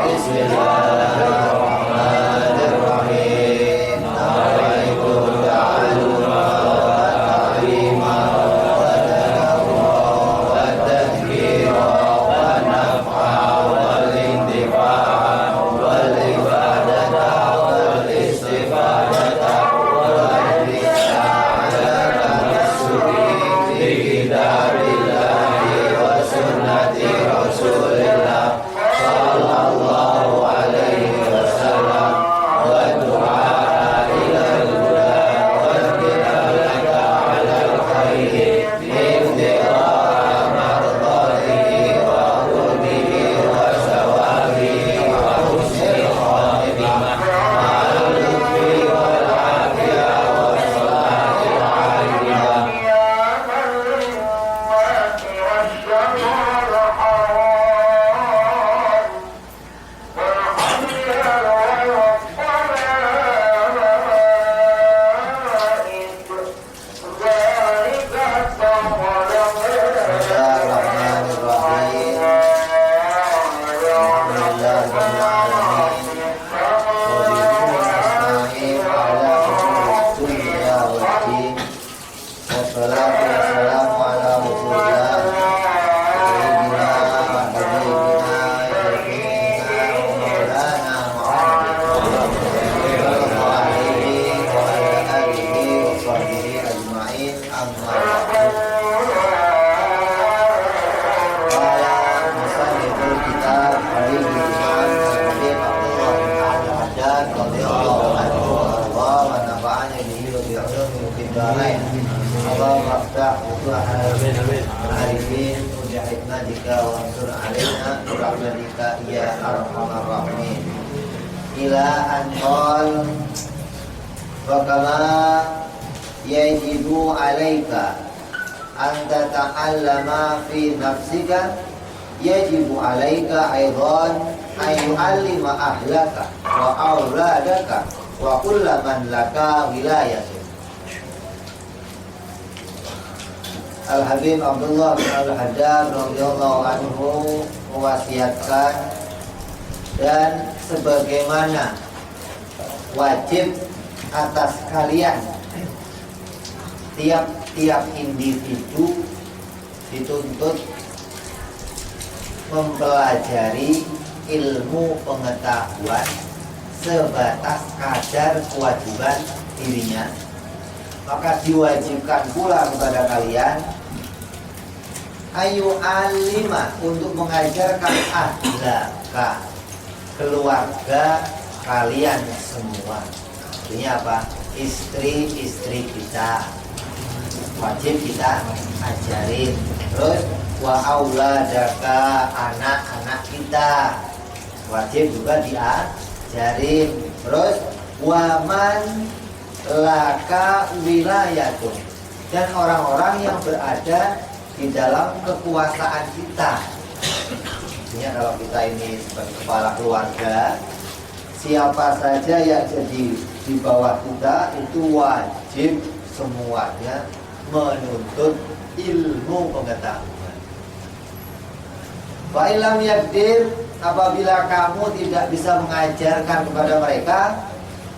Bismillahirrahmanirrahim. Nawaitu ta'alluma wa ta'lima wa tadabura wa tadhkira wa naf'a wal intifa'a wal ibadata wal istifadata wal risala tamassuki bi kitabillahi wa sunnati rasulillah sallallahu alaihi wasallam wa du'a ila al-huda wa tilalaka ala al-khairi ibtida'a mardatihi wa qurbihi wa sawabihi wa husni khatimah ma'al lutfi wal afiyah wa salahil aqibah. Bismillahirrahmanirrahim. Alhamdulillahirrahmanirrahim. Wabillahi nasta'in ala umuri dunya waddin. Wassalatu wassalamu ala rasulillah sayyidina wa habibina syafi'ina wa maulana Muhammad sallallahu alaihi wa ala alihi wa sahbihi ajma'in, amma ba'du. Qala musanniful kitab alaihi Imam Al-Habib Abdullah bin Al-Haddad radhiyallahu anhu wa nafa'ana bihi wa bi ulumi fid dharain. Allahumma aftah futuhal arifin bi hikmatika wa ansur alaina bi rahmatika ya arhamar rahimin. Ila an qal wa kama yajibu alaika anta ta'allama fi nafsika yajibu alaika aidan ayyu'allima ahlaka wa auladaka wa kullaman laka wilayatun. Al-Habib Abdullah bin Al-Haddad radhiyallahu anhu mewasiatkan, dan sebagaimana wajib atas kalian tiap individu dituntut mempelajari ilmu pengetahuan sebatas kadar kewajiban dirinya, maka diwajibkan pula kepada kalian ayu alima untuk mengajarkan ahlaka, keluarga kalian semua. Artinya apa? Istri-istri kita wajib kita ajarin. Terus wa auladaka, anak-anak kita wajib juga diajarin. Terus waman laka wilayatun, dan orang-orang yang berada di dalam kekuasaan kita. Artinya kalau kita ini sebagai kepala keluarga, siapa saja yang jadi di bawah kita itu wajib semuanya menuntut ilmu pengetahuan. Fa ilam yakdir, apabila kamu tidak bisa mengajarkan kepada mereka,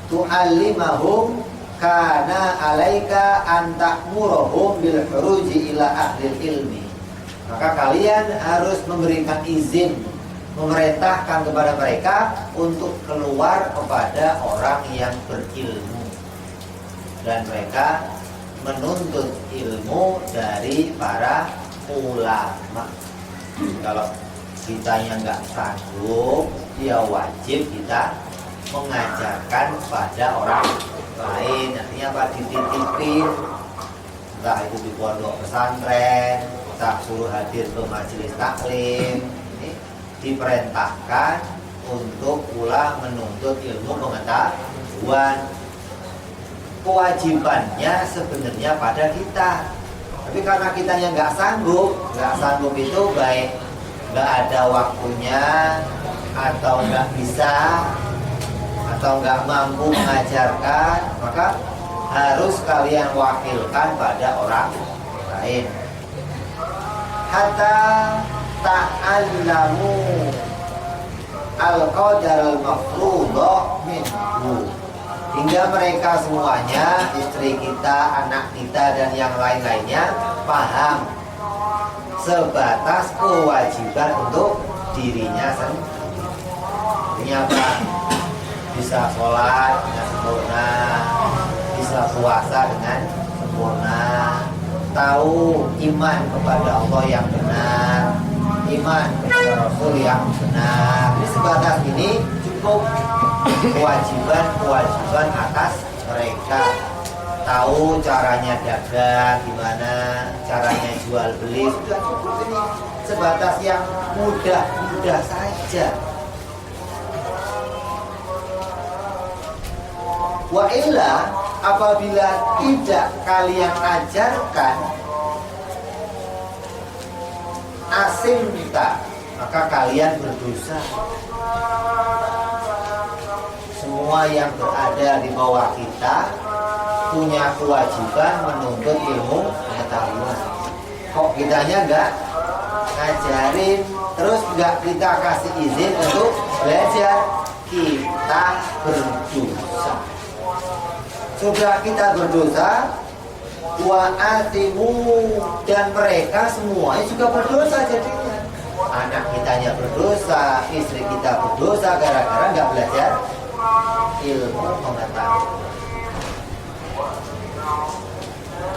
tu'allimahum kana alaika an ta'muruhum bil khuruji ila ahlil ilmi. Maka kalian harus memberikan izin, memerintahkan kepada mereka untuk keluar kepada orang yang berilmu, dan mereka menuntut ilmu dari para ulama. Kalau kitanya nggak sanggup, ya wajib kita mengajarkan kepada orang lain. Artinya apa? Dititipin, entah itu di pondok pesantren, entah suruh hadir ke majelis taklim. Ini diperintahkan untuk pula menuntut ilmu pengetahuan. Kewajibannya sebenarnya pada kita, tapi karena kitanya nggak sanggup itu baik nggak ada waktunya, atau nggak bisa, atau nggak mampu mengajarkan, maka harus kalian wakilkan pada orang lain. Hatta ta'allamu al-qadar al-mafruḍah minhu, hingga mereka semuanya, istri kita, anak kita, dan yang lain-lainnya paham sebatas kewajiban untuk dirinya sendiri. Artinya apa? Bisa sholat dengan sempurna, bisa puasa dengan sempurna, tahu iman kepada Allah yang benar, iman kepada Rasul yang benar. Jadi sebatas ini cukup. Kewajiban atas mereka, tahu caranya dagang gimana, caranya jual beli, sudah cukup. Ini sebatas yang mudah saja. Wa illa, apabila tidak kalian ajarkan asimta, maka kalian berdosa. Semua yang berada di bawah kita punya kewajiban menuntut ilmu pengetahuan. Kok kitanya enggak ngajarin, terus enggak kita kasih izin untuk belajar, kita berdosa. Sudah kita berdosa, wa atimu, dan mereka semuanya juga berdosa jadinya. Anak kitanya berdosa, istri kita berdosa gara-gara enggak belajar ilmu pengetahuan.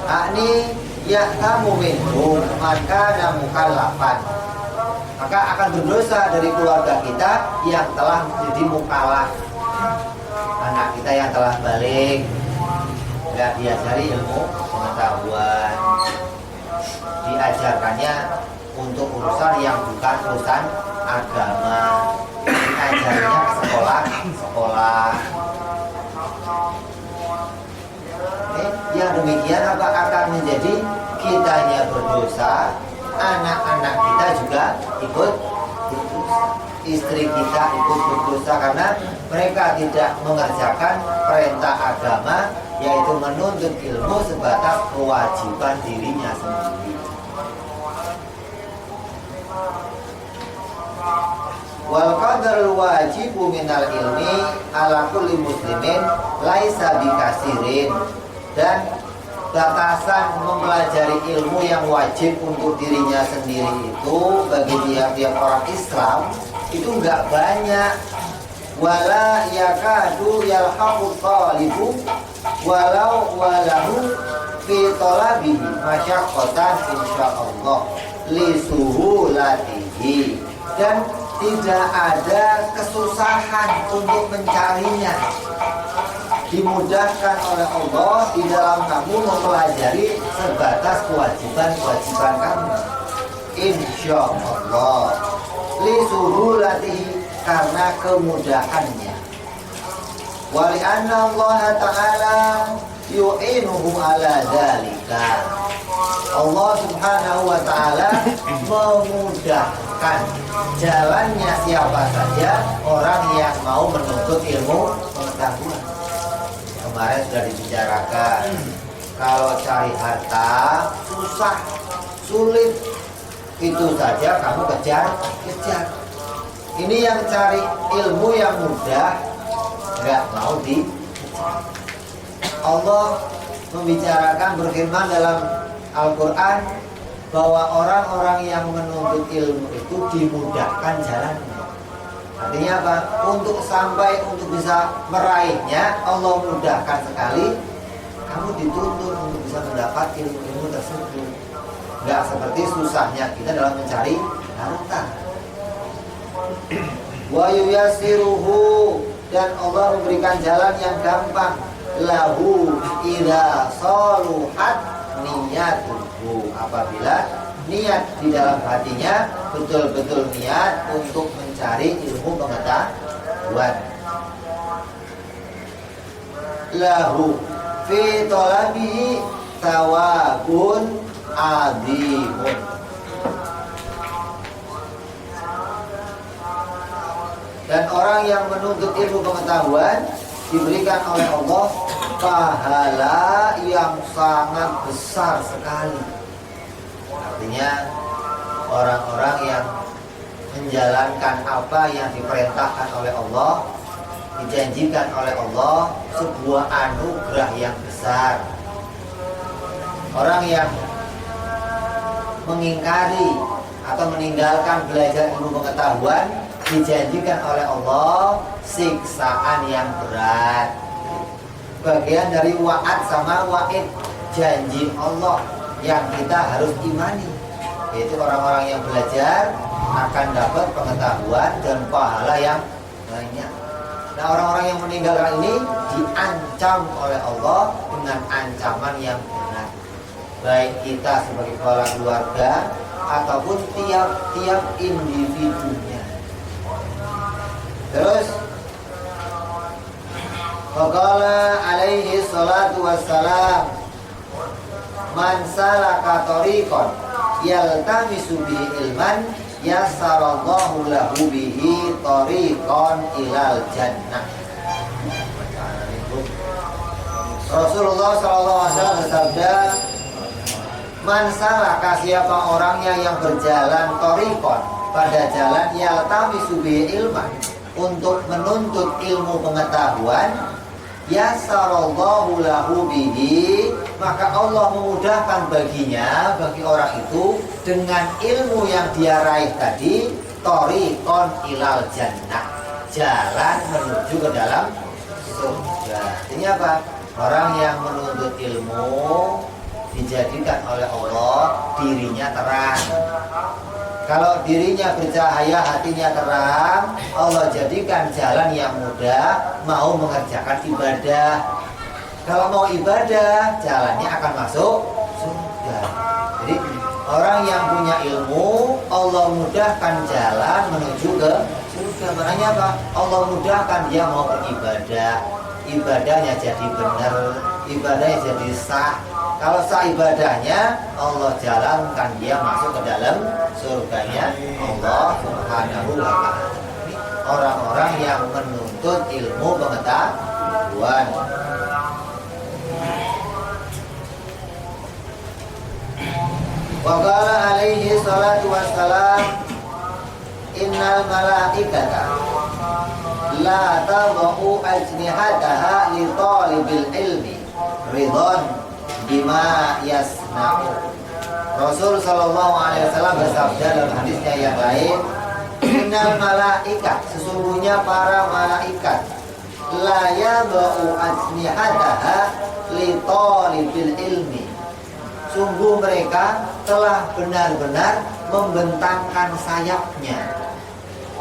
Akni ya'tamu minhum maka mukallafan, maka akan berdosa dari keluarga kita yang telah menjadi mukallaf, anak kita yang telah balik, nggak diajari ilmu pengetahuan, diajarkannya untuk urusan yang bukan urusan agama, diajarnya ke sekolah. Yang demikian akan menjadi kitanya berdosa, anak-anak kita juga ikut berdosa, istri kita ikut berdosa, karena mereka tidak mengerjakan perintah agama, yaitu menuntut ilmu sebatas kewajiban dirinya sendiri. Wal qadarul wajibu minal ilmi ala kulli muslimin laisa bikasirin, dan batasan mempelajari ilmu yang wajib untuk dirinya sendiri itu bagi tiap-tiap orang Islam itu enggak banyak. Wala yakadu yalhaqu talibu walau walahu fi talabihi masyaqqatan insyaallah li suhulatihi, dan tidak ada kesusahan untuk mencarinya, dimudahkan oleh Allah di dalam kamu mempelajari sebatas kewajiban kamu, insyaallah li suhulatihi, karena kemudahannya. Wa li anna Allah ta'ala yu'inuhu ala dzalika, Allah subhanahu wa ta'ala memudahkan jalannya siapa saja orang yang mau menuntut ilmu pengetahuan. Kemarin sudah dibicarakan, kalau cari harta susah, sulit, itu saja kamu kejar. Ini yang cari ilmu yang mudah nggak mau di. Allah membicarakan, berfirman dalam Al-Quran bahwa orang-orang yang menuntut ilmu itu dimudahkan jalannya. Artinya apa? Untuk bisa meraihnya Allah mudahkan sekali. Kamu dituntut untuk bisa mendapat ilmu tersebut. Nggak seperti susahnya kita dalam mencari harta. Wa yuyassiruhu, dan Allah memberikan jalan yang gampang, lahu idza saluhat niyatuhu, apabila niat di dalam hatinya betul-betul niat untuk mencari ilmu pengetahuan. Lahu fi talabihi thawabun azimun, dan orang yang menuntut ilmu pengetahuan diberikan oleh Allah pahala yang sangat besar sekali. Artinya orang-orang yang menjalankan apa yang diperintahkan oleh Allah, dijanjikan oleh Allah, sebuah anugerah yang besar. Orang yang mengingkari atau meninggalkan belajar ilmu pengetahuan, dijanjikan oleh Allah siksaan yang berat. Bagian dari wa'ad sama wa'id, janji Allah yang kita harus imani, yaitu orang-orang yang belajar akan dapat pengetahuan dan pahala yang banyak. Nah, orang-orang yang meninggalkan ini diancam oleh Allah dengan ancaman yang berat, baik kita sebagai kepala keluarga ataupun tiap-tiap individunya. Terus faqala alaihi salatu wassalam, man salaka tariqan yaltamisu bihi ilman yassarallahu lahu bihi tariqan ilal jannah. Rasulullah SAW bersabda, man salaka, siapa orangnya yang berjalan tariqan, pada jalan yaltamisu bihi ilman, untuk menuntut ilmu pengetahuan, yassarallahu lahu bihi, maka Allah memudahkan baginya, bagi orang itu, dengan ilmu yang dia raih tadi, tariqon ilal jannah, jalan menuju ke dalam surga. Ini apa? Orang yang menuntut ilmu dijadikan oleh Allah dirinya terang. Kalau dirinya bercahaya, hatinya terang, Allah jadikan jalan yang mudah, mau mengerjakan ibadah. Kalau mau ibadah, jalannya akan masuk surga. Jadi orang yang punya ilmu, Allah mudahkan jalan menuju ke surga. Makanya apa? Allah mudahkan dia mau beribadah, ibadahnya jadi benar, ibadahnya jadi sah. Kalau sah ibadahnya, Allah jalankan dia masuk ke dalam surganya Allah Subhanahu wa ta'ala. Orang-orang yang menuntut ilmu pengetahuan. Wa qala alaihi salatu wassalam, innal malaikata la tadau ajnihataha li talibil ilmi ridhan bima yasna'u. Rasul sallallahu alaihi wasallam bersabda dalam hadisnya yang lain, innal malaikat, sesungguhnya para malaikat, la yadau ajnihataha li talibil ilmi, sungguh mereka telah benar-benar membentangkan sayapnya.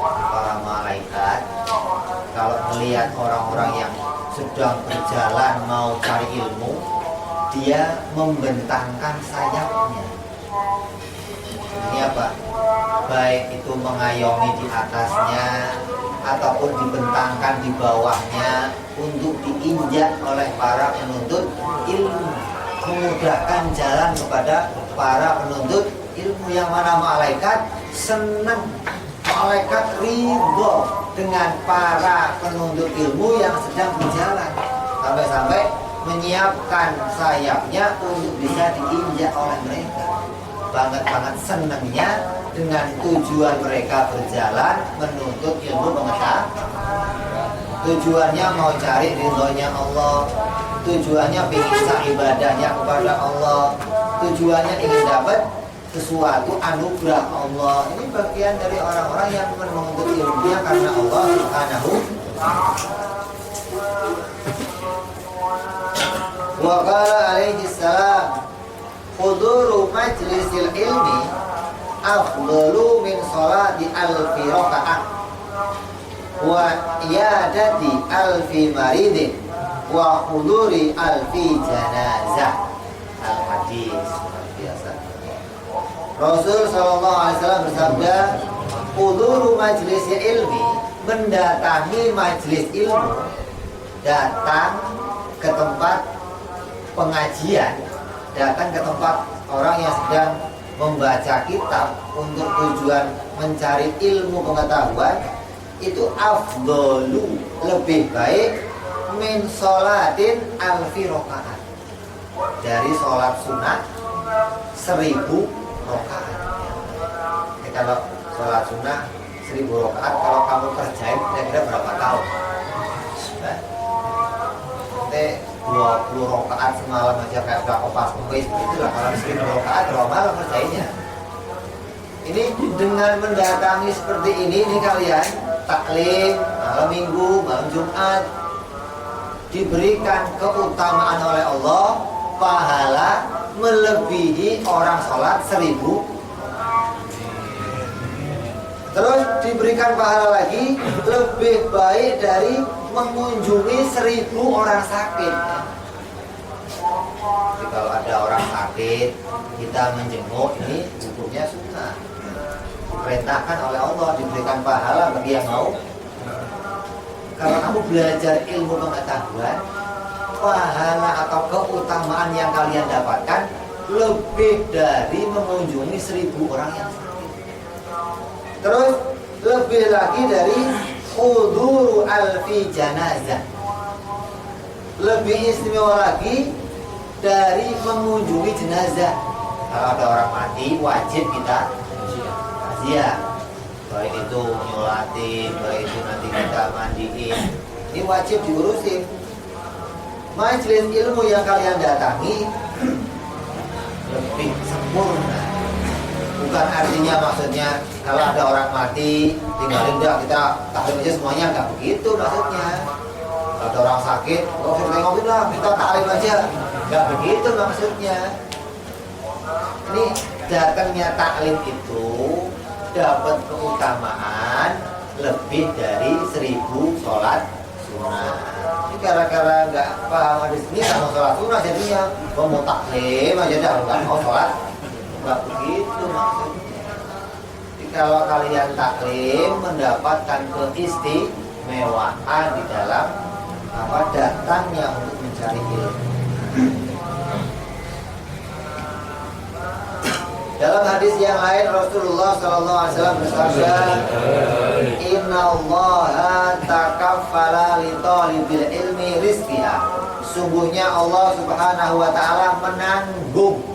Para malaikat kalau melihat orang-orang yang sedang berjalan mau cari ilmu, dia membentangkan sayapnya. Ini apa? Baik itu mengayomi di atasnya ataupun dibentangkan di bawahnya untuk diinjak oleh para penuntut ilmu, memudahkan jalan kepada para penuntut ilmu. Yang mana malaikat senang, malaikat ridho dengan para penuntut ilmu yang sedang berjalan, sampai-sampai menyiapkan sayapnya untuk bisa diinjak oleh mereka. Banget-banget senangnya dengan tujuan mereka berjalan menuntut ilmu pengetahuan. Tujuannya mau cari ridhonya Allah, tujuannya ingin sah ibadahnya kepada Allah, tujuannya ingin dapat sesuatu anugerah Allah. Ini bagian dari orang-orang yang menuntut ilmunya karena Allah Subhanahu wa qala alaihi salam, huduru majlisil ilmi afdalu min salati alfi rakaat wa iyadati alfi maridin wa huduri alfi janazah. Al hadis biasa. Rasul sallallahu alaihi wasallam bersabda, huduru majlisil ilmi, mendatangi majlis ilmu, datang ke tempat pengajian, datang ke tempat orang yang sedang membaca kitab untuk tujuan mencari ilmu pengetahuan, itu afdalu, lebih baik, min sholatin alfi rokaat, dari sholat sunat 1000 rokaat. Kalau sholat sunat 1000 rakaat kalau kamu kerjain kira-kira berapa tahun? Nah, nanti 20 rakaat semalam aja kayak udah kopas kuis begitu lah. Kalau 1000 rakaat berapa malam kerjainnya? Ini dengan mendatangi seperti ini kalian taklim malam minggu, malam Jumat, diberikan keutamaan oleh Allah pahala melebihi orang sholat 1000. Terus diberikan pahala lagi lebih baik dari mengunjungi 1000 orang sakit. Jadi kalau ada orang sakit kita menjenguk, ini hukumnya sunnah, diperintahkan oleh Allah, diberikan pahala bagi yang mau. Kalau kamu belajar ilmu pengetahuan, pahala atau keutamaan yang kalian dapatkan lebih dari mengunjungi 1000 orang yang sakit. Terus lebih lagi dari huduru alfi janazah, lebih istimewa lagi dari mengunjungi jenazah. Kalau ada orang mati wajib kita takziah, baik itu nyolatin, baik itu nanti kita mandiin, ini wajib diurusin. Majelis ilmu yang kalian datangi lebih sempurna. Bukan artinya maksudnya kalau ada orang mati tinggalin dah kita taklim aja semuanya, nggak begitu maksudnya. Kalau ada orang sakit, oh saya tengokin lah, kita taklim aja, nggak begitu maksudnya. Ini datangnya taklim itu dapat keutamaan lebih dari 1000 sholat sunnah. Ini gara-gara nggak paham hadis ini sama sholat sunnah jadinya mau taklim aja dah, nggak mau sholat. Nggak begitu maksudnya. Jadi kalau kalian taklim mendapatkan keistimewaan di dalam datangnya untuk mencari ilmu. Dalam hadis yang lain Rasulullah SAW bersabda, Inna Allaha takaffala li talibil ilmi rizqiha. Sungguhnya Allah Subhanahu wa Ta'ala menanggung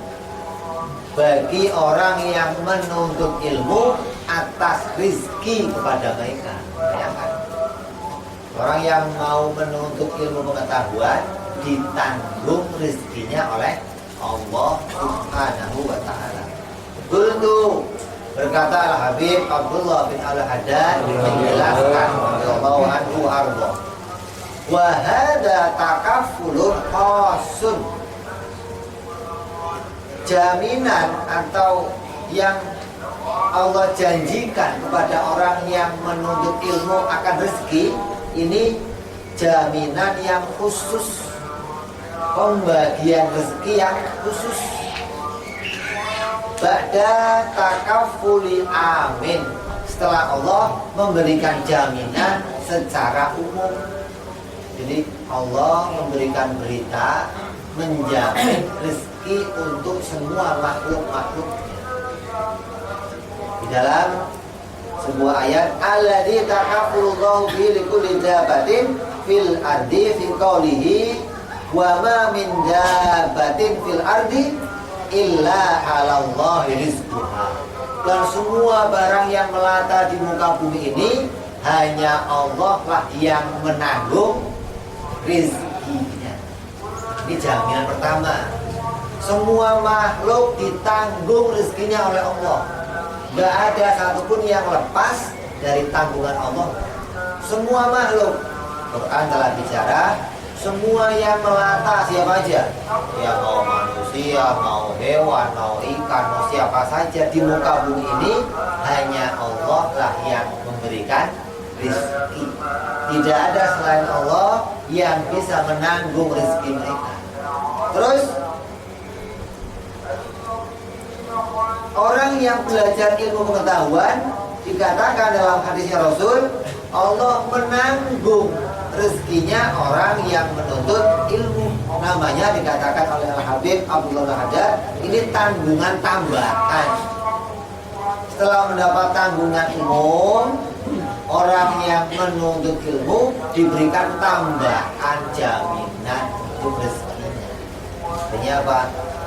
bagi orang yang menuntut ilmu atas rizki kepada mereka. Bayangkan, orang yang mau menuntut ilmu pengetahuan ditanggung rizkinya oleh Allah Subhanahu wa Ta'ala. Qultu, berkata Al-Habib Abdullah bin Al-Haddad menjelaskan radhiyallahu anhu arda, wa hadza takaffulun khasun, jaminan atau yang Allah janjikan kepada orang yang menuntut ilmu akan rezeki, ini jaminan yang khusus, pembagian rezeki yang khusus. Ba'da takafuli amin, setelah Allah memberikan jaminan secara umum. Jadi Allah memberikan berita menjamin rezeki untuk semua makhluk-makhluknya. Di dalam sebuah ayat, alladzi takafulullahu bi likulli dabatin fil ardi fi qoulihi wa ma min dabatin fil ardi illa 'alallahi rizquha. Dan semua barang yang melata di muka bumi ini hanya Allah lah yang menanggung rizkinya. Ini jaminan pertama. Semua makhluk ditanggung rezekinya oleh Allah. Gak ada satupun yang lepas dari tanggungan Allah. Semua makhluk. Quran telah bicara, semua yang melata siapa aja, ya mau manusia, mau hewan, mau ikan, mau siapa saja di muka bumi ini, hanya Allah lah yang memberikan rezeki. Tidak ada selain Allah yang bisa menanggung rezeki mereka. Terus orang yang belajar ilmu pengetahuan, dikatakan dalam hadisnya Rasul, Allah menanggung rezekinya orang yang menuntut ilmu. Namanya dikatakan oleh Al-Habib Abdullah Al-Haddad, ini tanggungan tambahan. Setelah mendapat tanggungan umum, orang yang menuntut ilmu diberikan tambahan jaminan untuk rezekinya. Artinya apa?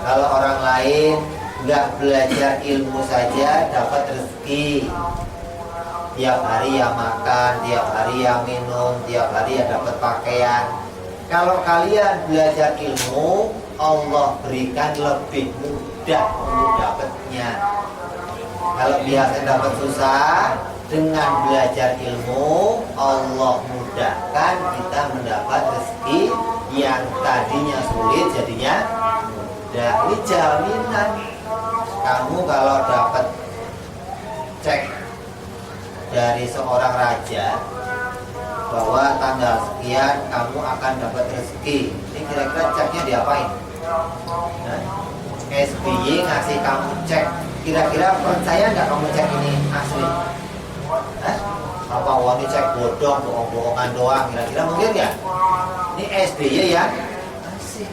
Kalau orang lain nggak belajar ilmu saja dapat rezeki, tiap hari ya makan, tiap hari ya minum, tiap hari ya dapat pakaian. Kalau kalian belajar ilmu, Allah berikan lebih mudah untuk dapatnya. Kalau biasanya dapat susah, dengan belajar ilmu Allah mudahkan kita mendapat rezeki yang tadinya sulit jadinya mudah. Ini jaminan. Kamu kalau dapat cek dari seorang raja bahwa tanggal sekian kamu akan dapat rezeki, ini kira-kira ceknya diapain? Nah, SBY ngasih kamu cek, kira-kira percaya nggak kamu cek ini asli? Apa ini cek bodong, bohong-bohongan doang, kira-kira mungkin ya? Ini SBY ya? Asik.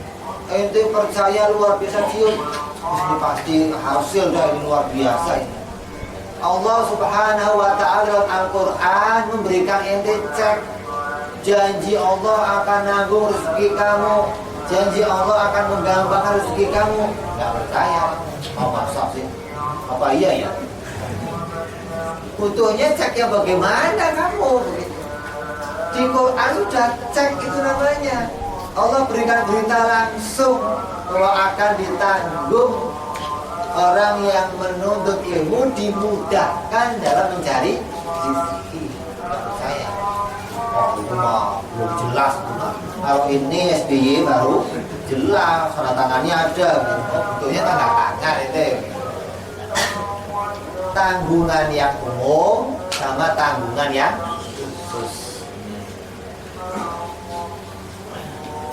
Ente percaya luar biasa cium, ini pasti hasil dari luar biasa ini. Allah Subhanahu wa ta'ala dalam Al-Quran memberikan ente cek. Janji Allah akan nanggung rezeki kamu, janji Allah akan menggampangkan rezeki kamu. Gak percaya? Mau masak sih? Apa iya ya? Butuhnya ceknya bagaimana kamu? Di Quran sudah cek itu namanya. Allah berikan berita langsung bahwa akan ditanggung. Orang yang menuntut ilmu dimudahkan dalam mencari rezeki. Tidak percaya? Oh itu mah belum jelas itu mah. Kalau ini SBY baru jelas, tanda tangannya ada. Bentuknya tanda tangan itu. Tanggungan yang umum sama tanggungan yang khusus.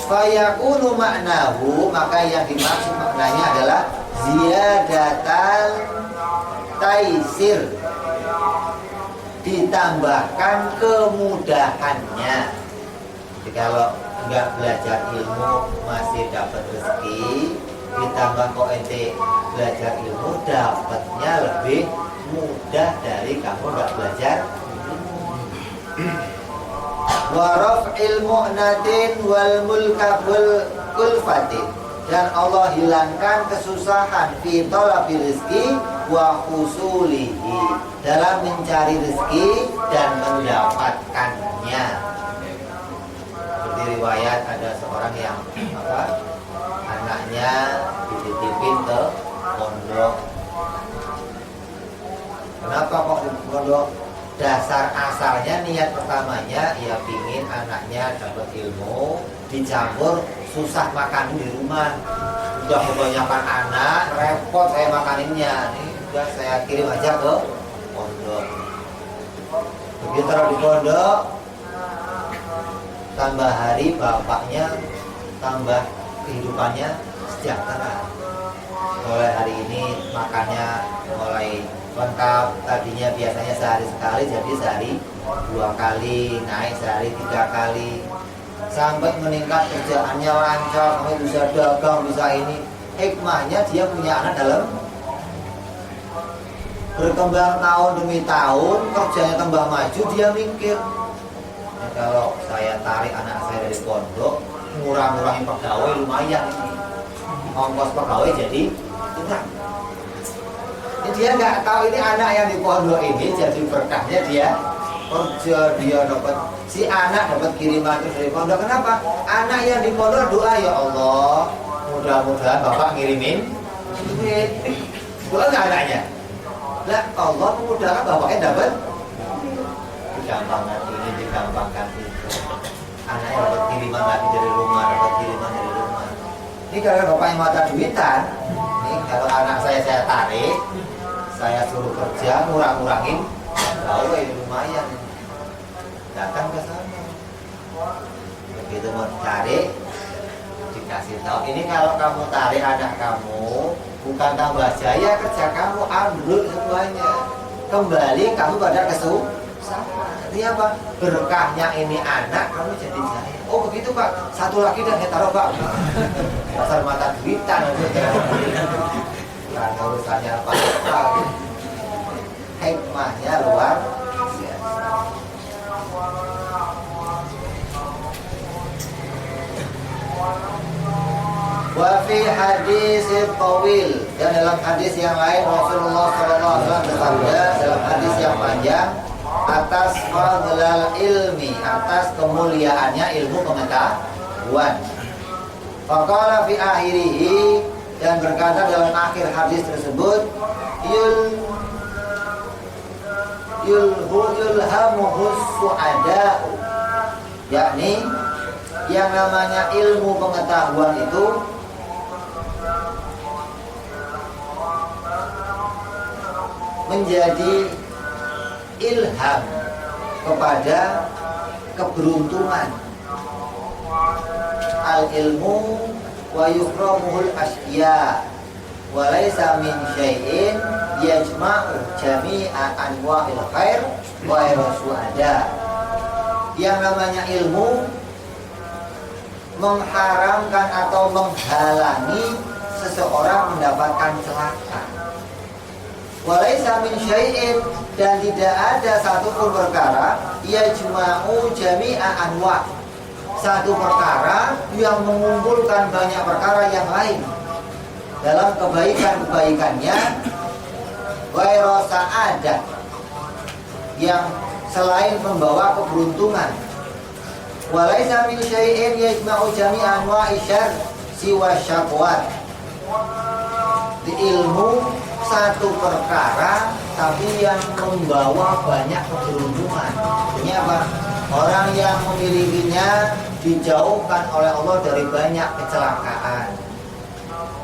Fayakunu maknahu, maka yang dimaksud maknanya adalah ziyadatal taisir, ditambahkan kemudahannya. Jadi kalau nggak belajar ilmu masih dapat rezeki, ditambah kok ente belajar ilmu dapatnya lebih mudah dari kamu nggak belajar. Waraf ilmu nadin wal mulkabul kulfatin, dan Allah hilangkan kesusahan fi talabil rizki wa husulihi, dalam mencari rezeki dan mendapatkannya. Seperti riwayat ada seorang yang anaknya dititipin ke pondok. Kenapa kok di pondok? Dasar asalnya niat pertamanya ya pingin anaknya dapat ilmu, dicampur susah makan di rumah. Udah kebanyakan anak, repot saya makaninnya. Nih udah saya kirim aja ke pondok. Begitu taruh di pondok, tambah hari bapaknya tambah kehidupannya sejahtera. Mulai hari ini makannya mulai lengkap. Tadinya biasanya sehari sekali jadi sehari 2 kali, naik sehari 3 kali, sampai meningkat kerjaannya lancar, sampai bisa dagang, bisa ini. Hikmahnya dia punya anak dalam berkembang tahun demi tahun, kerjanya tambah maju, dia mikir kalau saya tarik anak saya dari pondok, ngurang-ngurangin pegawai lumayan ini, ongkos pegawai jadi kurang. Dia nggak tahu ini anak yang di pondok ini jadi berkahnya dia kerja, dia dapat, si anak dapat kiriman dari pondok. Kenapa? Anak yang di pondok doa, ya Allah mudah-mudahan bapak ngirimin duit. Doa nggak anaknya? Lah Allah memudahkan bapaknya dapat digampangkan ini, digampangkan itu. Anaknya dapat kiriman lagi dari rumah, dapat kiriman dari rumah. Ini kalau bapaknya mata duitan, nih kalau anak saya tarik, saya suruh kerja, ngurang-ngurangin gawe lumayan, datang ke sana. Begitu mau tarik, dikasih tahu, ini kalau kamu tarik anak kamu bukan tambah jaya kerja kamu, ambil semuanya, kembali kamu pada kesusahan. Ini apa? Berkahnya ini anak kamu jadi jaya. Oh begitu Pak, satu lagi dan saya taruh Pak. Dasar mata duitan. Karena urusannya apa-apa, hikmahnya luar biasa. Wa fi hadis tawil, dan dalam hadis yang lain Rasulullah SAW bersabda dalam hadis yang panjang, atas fadlal ilmi, atas kemuliaannya ilmu pengetahuan. Faqala fi akhirihi, dan berkata dalam akhir hadis tersebut, yulhamuhus su'ada'u, yakni yang namanya ilmu pengetahuan itu menjadi ilham kepada keberuntungan. Al ilmu wa yukramuhul asya wa laysa min syai'in yajma'u jami'a anwa'il khair wa su'ada. Yang namanya ilmu mengharamkan atau menghalangi seseorang mendapatkan celaka. Walaysa min syai'in, dan tidak ada satupun perkara yajma'u jami'a anwa', satu perkara yang mengumpulkan banyak perkara yang lain dalam kebaikan-kebaikannya, ghairu sa'adah, yang selain membawa keberuntungan. Walaysa min syai'in yajma'u jami'a anwa'i syarr siwa syaqwat. Di ilmu satu perkara tapi yang membawa banyak keberuntungan. Ini apa? Orang yang memilikinya dijauhkan oleh Allah dari banyak kecelakaan.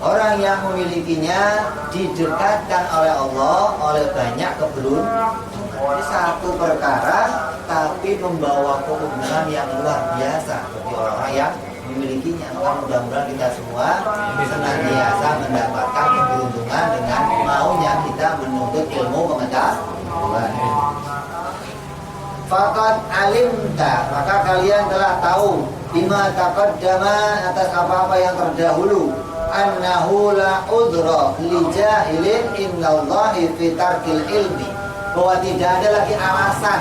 Orang yang memilikinya didekatkan oleh Allah oleh banyak keberuntungan. Ini satu perkara tapi membawa keuntungan yang luar biasa bagi orang-orang yang memilikinya. Maka mudah-mudahan kita semua senantiasa mendapatkan keberuntungan dengan maunya kita menuntut ilmu pengetahuan. Faqad alimta, maka kalian telah tahu, bima taqaddama, atas apa-apa yang terdahulu, annahu la udra li jahilin innallahi fi tarkil ilmi, bahwa tidak ada lagi alasan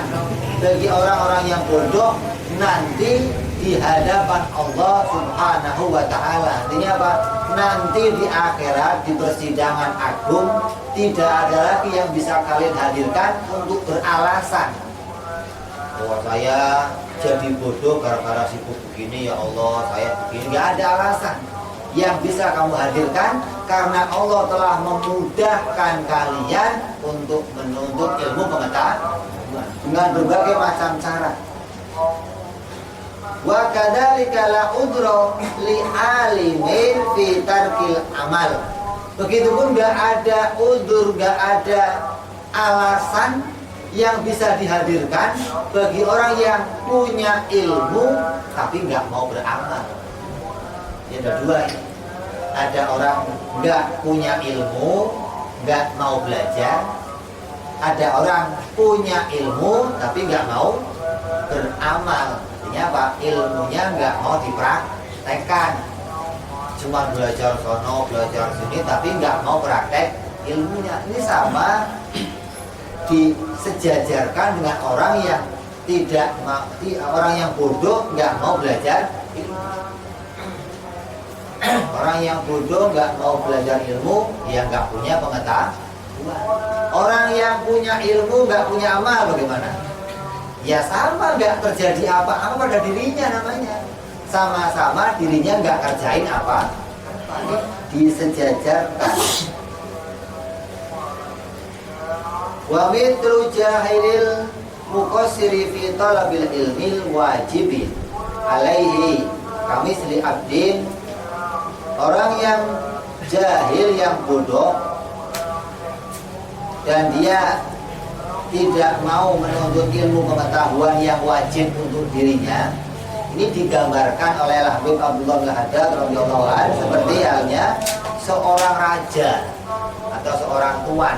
bagi orang-orang yang bodoh nanti di hadapan Allah Subhanahu wa ta'ala. Artinya apa? Nanti di akhirat, di persidangan agung, tidak ada lagi yang bisa kalian hadirkan untuk beralasan bahwa saya jadi bodoh gara-gara sibuk begini, ya Allah saya begini. Nggak ada alasan yang bisa kamu hadirkan, karena Allah telah memudahkan kalian untuk menuntut ilmu pengetahuan dengan berbagai macam cara. Wa kadzalika la udra li alimin fi tarkil amal. Begitupun enggak ada udzur, enggak ada alasan yang bisa dihadirkan bagi orang yang punya ilmu tapi enggak mau beramal. Ya ada dua ini. Ada orang enggak punya ilmu, enggak mau belajar. Ada orang punya ilmu tapi enggak mau beramal. Apa? Ilmunya nggak mau dipraktekkan, cuma belajar sono belajar sini tapi nggak mau praktek ilmunya. Ini sama disejajarkan dengan orang yang tidak mau, orang yang bodoh nggak mau belajar ilmu. Orang yang bodoh nggak mau belajar ilmu, dia nggak punya pengetahuan. Orang yang punya ilmu nggak punya amal, bagaimana? Ya sama, nggak terjadi apa-apa pada dirinya, namanya sama-sama dirinya nggak kerjain apa. Ini disejajarkan. Wa mitru jahilil muqassiri fi talabil ilmil wajibin alaihi kamisli abdin, orang yang jahil, yang bodoh, dan dia tidak mau menuntut ilmu pengetahuan yang wajib untuk dirinya. Ini digambarkan oleh Habib Abdullah bin Haddad radhiyallahu anhu seperti halnya seorang raja atau seorang tuan.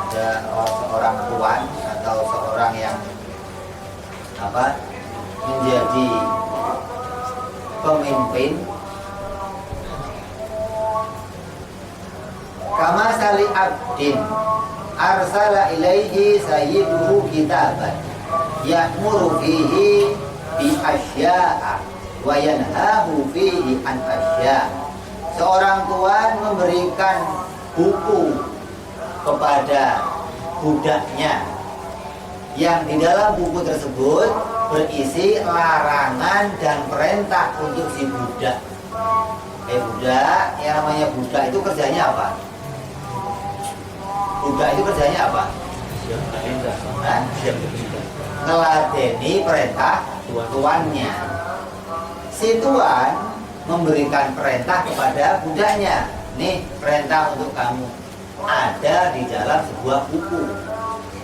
Ada seorang tuan atau seorang yang menjadi pemimpin. Kama sali abdin arsala ilaihi sayyiduhu kitaban ya'muru fihi bi asya'a wa yanhahu fihi an asya'. Seorang tuan memberikan buku kepada budaknya yang di dalam buku tersebut berisi larangan dan perintah untuk si budak. Budak, yang namanya budak itu kerjanya apa? Budak itu kerjanya apa? Ngeladeni perintah tuannya. Si tuan memberikan perintah kepada budaknya. Nih perintah untuk kamu. Ada di dalam sebuah buku.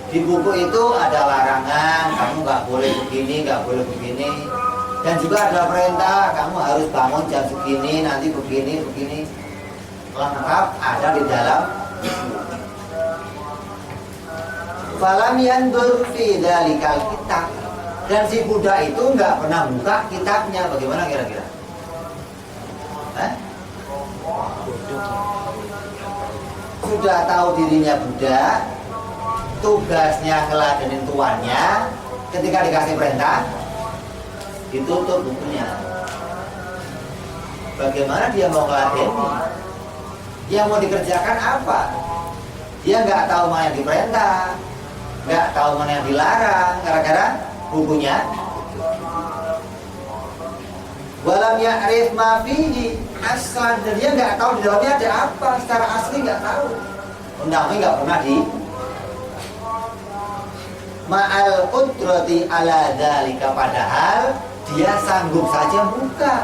Di buku itu ada larangan, kamu nggak boleh begini, nggak boleh begini. Dan juga ada perintah, kamu harus bangun jam segini, nanti begini, begini. Lengkap ada di dalam buku. Falam yandur fi dzalikal kitab. Dan si budak itu nggak pernah buka kitabnya. Bagaimana kira-kira? Sudah tahu dirinya budak, tugasnya ngeladenin tuannya. Ketika dikasih perintah, ditutup bukunya. Bagaimana dia mau ngeladeni? Yang mau dikerjakan apa? Dia nggak tahu mana yang diperintah, nggak tahu mana yang dilarang, gara-gara bukunya. Walam ya'rif ma fihi aslan, dan dia nggak tahu di dalamnya ada apa, secara asli nggak tahu. Undang-undang nggak pernah di ma'al qudrati ala dzalika, padahal dia sanggup saja buka.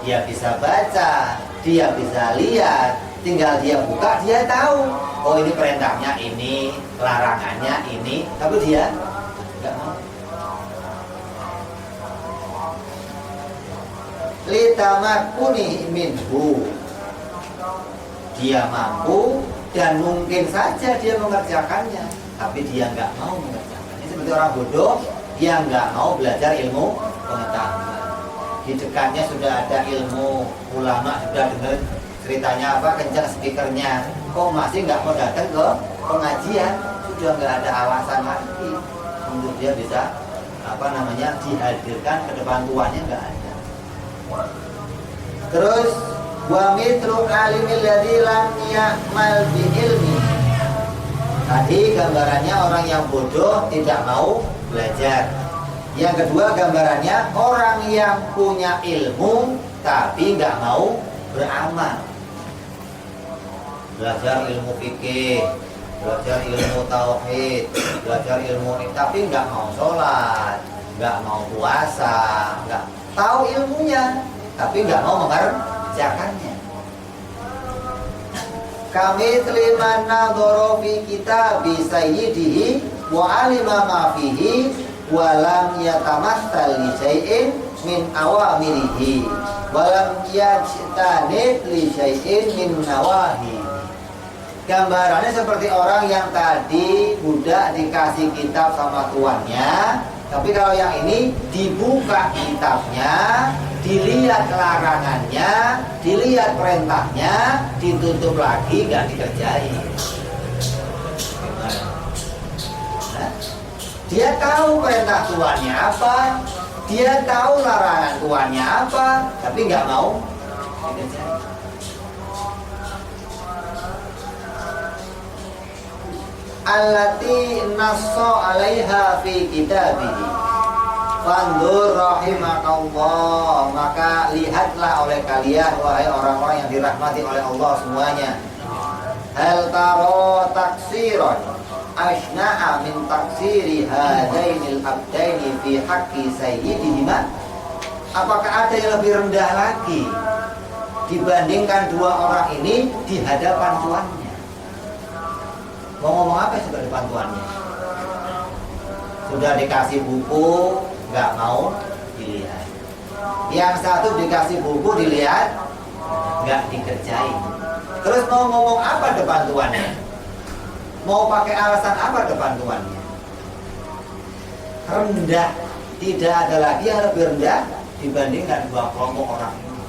Dia bisa baca, dia bisa lihat, tinggal dia buka, dia tahu. Oh ini perintahnya ini, larangannya ini, tapi dia nggak mau. Litamakuni minhu, dia mampu dan mungkin saja dia mengerjakannya, tapi dia nggak mau mengerjakan. Ini seperti orang bodoh yang nggak mau belajar ilmu pengetahuan. Di dekatnya sudah ada ilmu, ulama sudah dengar ceritanya apa, kencang speakernya, kok masih nggak mau datang ke pengajian? Sudah nggak ada alasan lagi untuk dia bisa dihadirkan ke depan tuannya, nggak ada. Terus wa mitru alimil ladzi lam ya'mal bi ilmi. Tadi gambarannya orang yang bodoh tidak mau belajar. Yang kedua gambarannya orang yang punya ilmu tapi nggak mau beramal. Belajar ilmu fikih, belajar ilmu tauhid, belajar ilmu ini, tapi nggak mau sholat, nggak mau puasa, nggak tahu ilmunya, tapi nggak mau mengerjakannya. Kami terima nadhara fi kitab sayyidihi wa alima ma fihi wa lam yatamassal li syai'in min awamirihi wa lam yajtanib li syai'in min nawahi. Gambarannya seperti orang yang tadi budak dikasih kitab sama tuannya, tapi kalau yang ini dibuka kitabnya, dilihat larangannya, dilihat perintahnya, ditutup lagi, nggak dikerjain. Nah, dia tahu perintah tuannya apa, dia tahu larangan tuannya apa, tapi nggak mau dikerjain. Allati nassa 'alaiha fi kitabihi. Fandur rahimakallah, maka lihatlah oleh kalian wahai orang-orang yang dirahmati oleh Allah semuanya. Hal taro taksiron asna'a min taksiri hadainil abdaini fi haqqi sayyidihima. Apakah ada yang lebih rendah lagi dibandingkan dua orang ini di hadapan tuannya? Mau ngomong apa sudah depan tuannya? Sudah dikasih buku, nggak mau dilihat. Yang satu dikasih buku dilihat, nggak dikerjain. Terus mau ngomong apa depan tuannya? Mau pakai alasan apa depan tuannya? Rendah. Tidak ada lagi yang lebih rendah dibandingkan dua kelompok orang ini.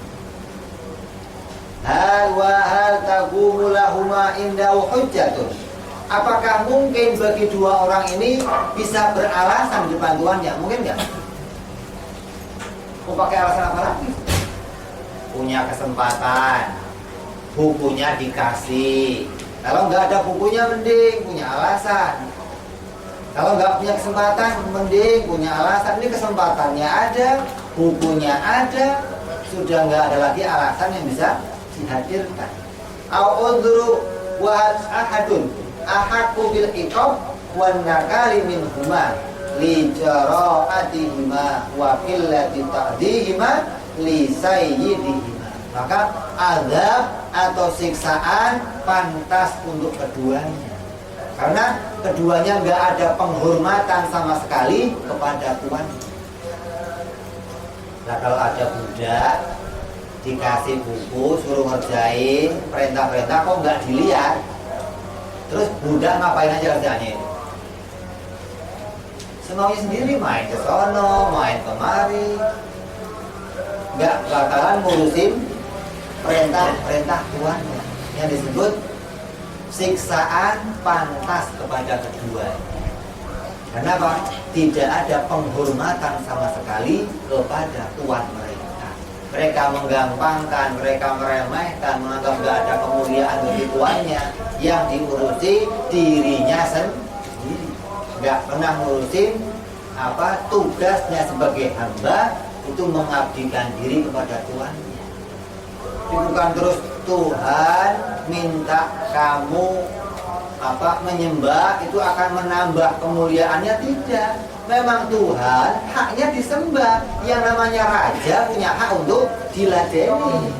Hal wa hal taqumu lahuma indahu hujjatun. Apakah mungkin bagi dua orang ini bisa beralasan di depan tuannya? Mungkin nggak? Mau pakai alasan apa lagi? Punya kesempatan, bukunya dikasih. Kalau nggak ada bukunya mending punya alasan. Kalau nggak punya kesempatan, mending punya alasan. Ini kesempatannya ada, bukunya ada, sudah nggak ada lagi alasan yang bisa dihadirkan. A'udzu wa ahadun ahaqu bil iqab wan nakali minhuma li jara'atihima wa qillati ta'dihima li sayyidihima. Maka azab atau siksaan pantas untuk keduanya, karena keduanya nggak ada penghormatan sama sekali kepada Tuhan. Nah, kalau ada budak dikasih buku suruh ngerjain perintah-perintah kok nggak dilihat, terus budak ngapain aja kerjanya itu? Semaunya sendiri, main ke sono, main kemari, nggak bakalan ngurusin perintah-perintah Tuhannya. Yang disebut siksaan pantas kepada keduanya. Kenapa? Tidak ada penghormatan sama sekali kepada Tuhan mereka. Mereka menggampangkan, mereka meremehkan, menganggap nggak ada kemuliaan bagi Tuhannya. Yang diurusi dirinya sendiri, nggak pernah ngurusin tugasnya sebagai hamba, itu mengabdikan diri kepada Tuhannya. Bukan terus Tuhan minta kamu menyembah itu akan menambah kemuliaannya, tidak. Memang Tuhan haknya disembah. Yang namanya raja punya hak untuk diladeni.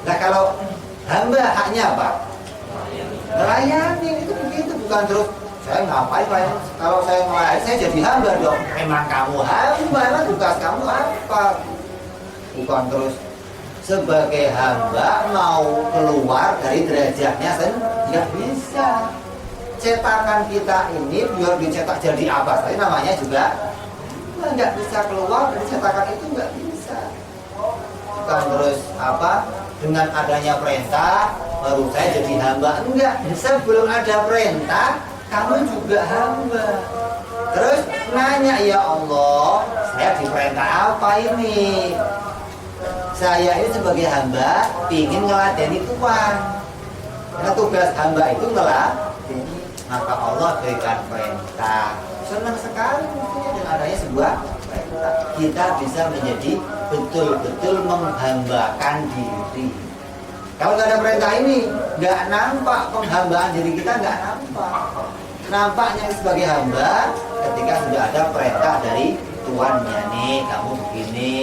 Nah, kalau hamba haknya apa? Melayani. Itu begitu, bukan terus saya ngapain Pak? Kalau saya melayani saya jadi hamba dong. Memang kamu hamba, tugas kamu apa? Bukan terus sebagai hamba mau keluar dari derajatnya nggak bisa. Cetakan kita ini biar dicetak jadi apa saja namanya juga nggak bisa keluar dari cetakan itu, nggak bisa. Bukan terus dengan adanya perintah baru saya jadi hamba, enggak. Sebelum ada perintah kamu juga hamba. Terus nanya, ya Allah, saya diperintah apa ini? Saya ini sebagai hamba ingin ngeladeni Tuhan. Karena tugas hamba itu ngeladeni. Maka Allah berikan perintah. Senang sekali mungkin dengan adanya sebuah perintah. Kita bisa menjadi betul-betul menghambakan diri. Kalau nggak ada perintah ini, nggak nampak penghambaan diri kita, nggak nampak. Nampaknya sebagai hamba ketika sudah ada perintah dari Tuhannya, nih kamu begini,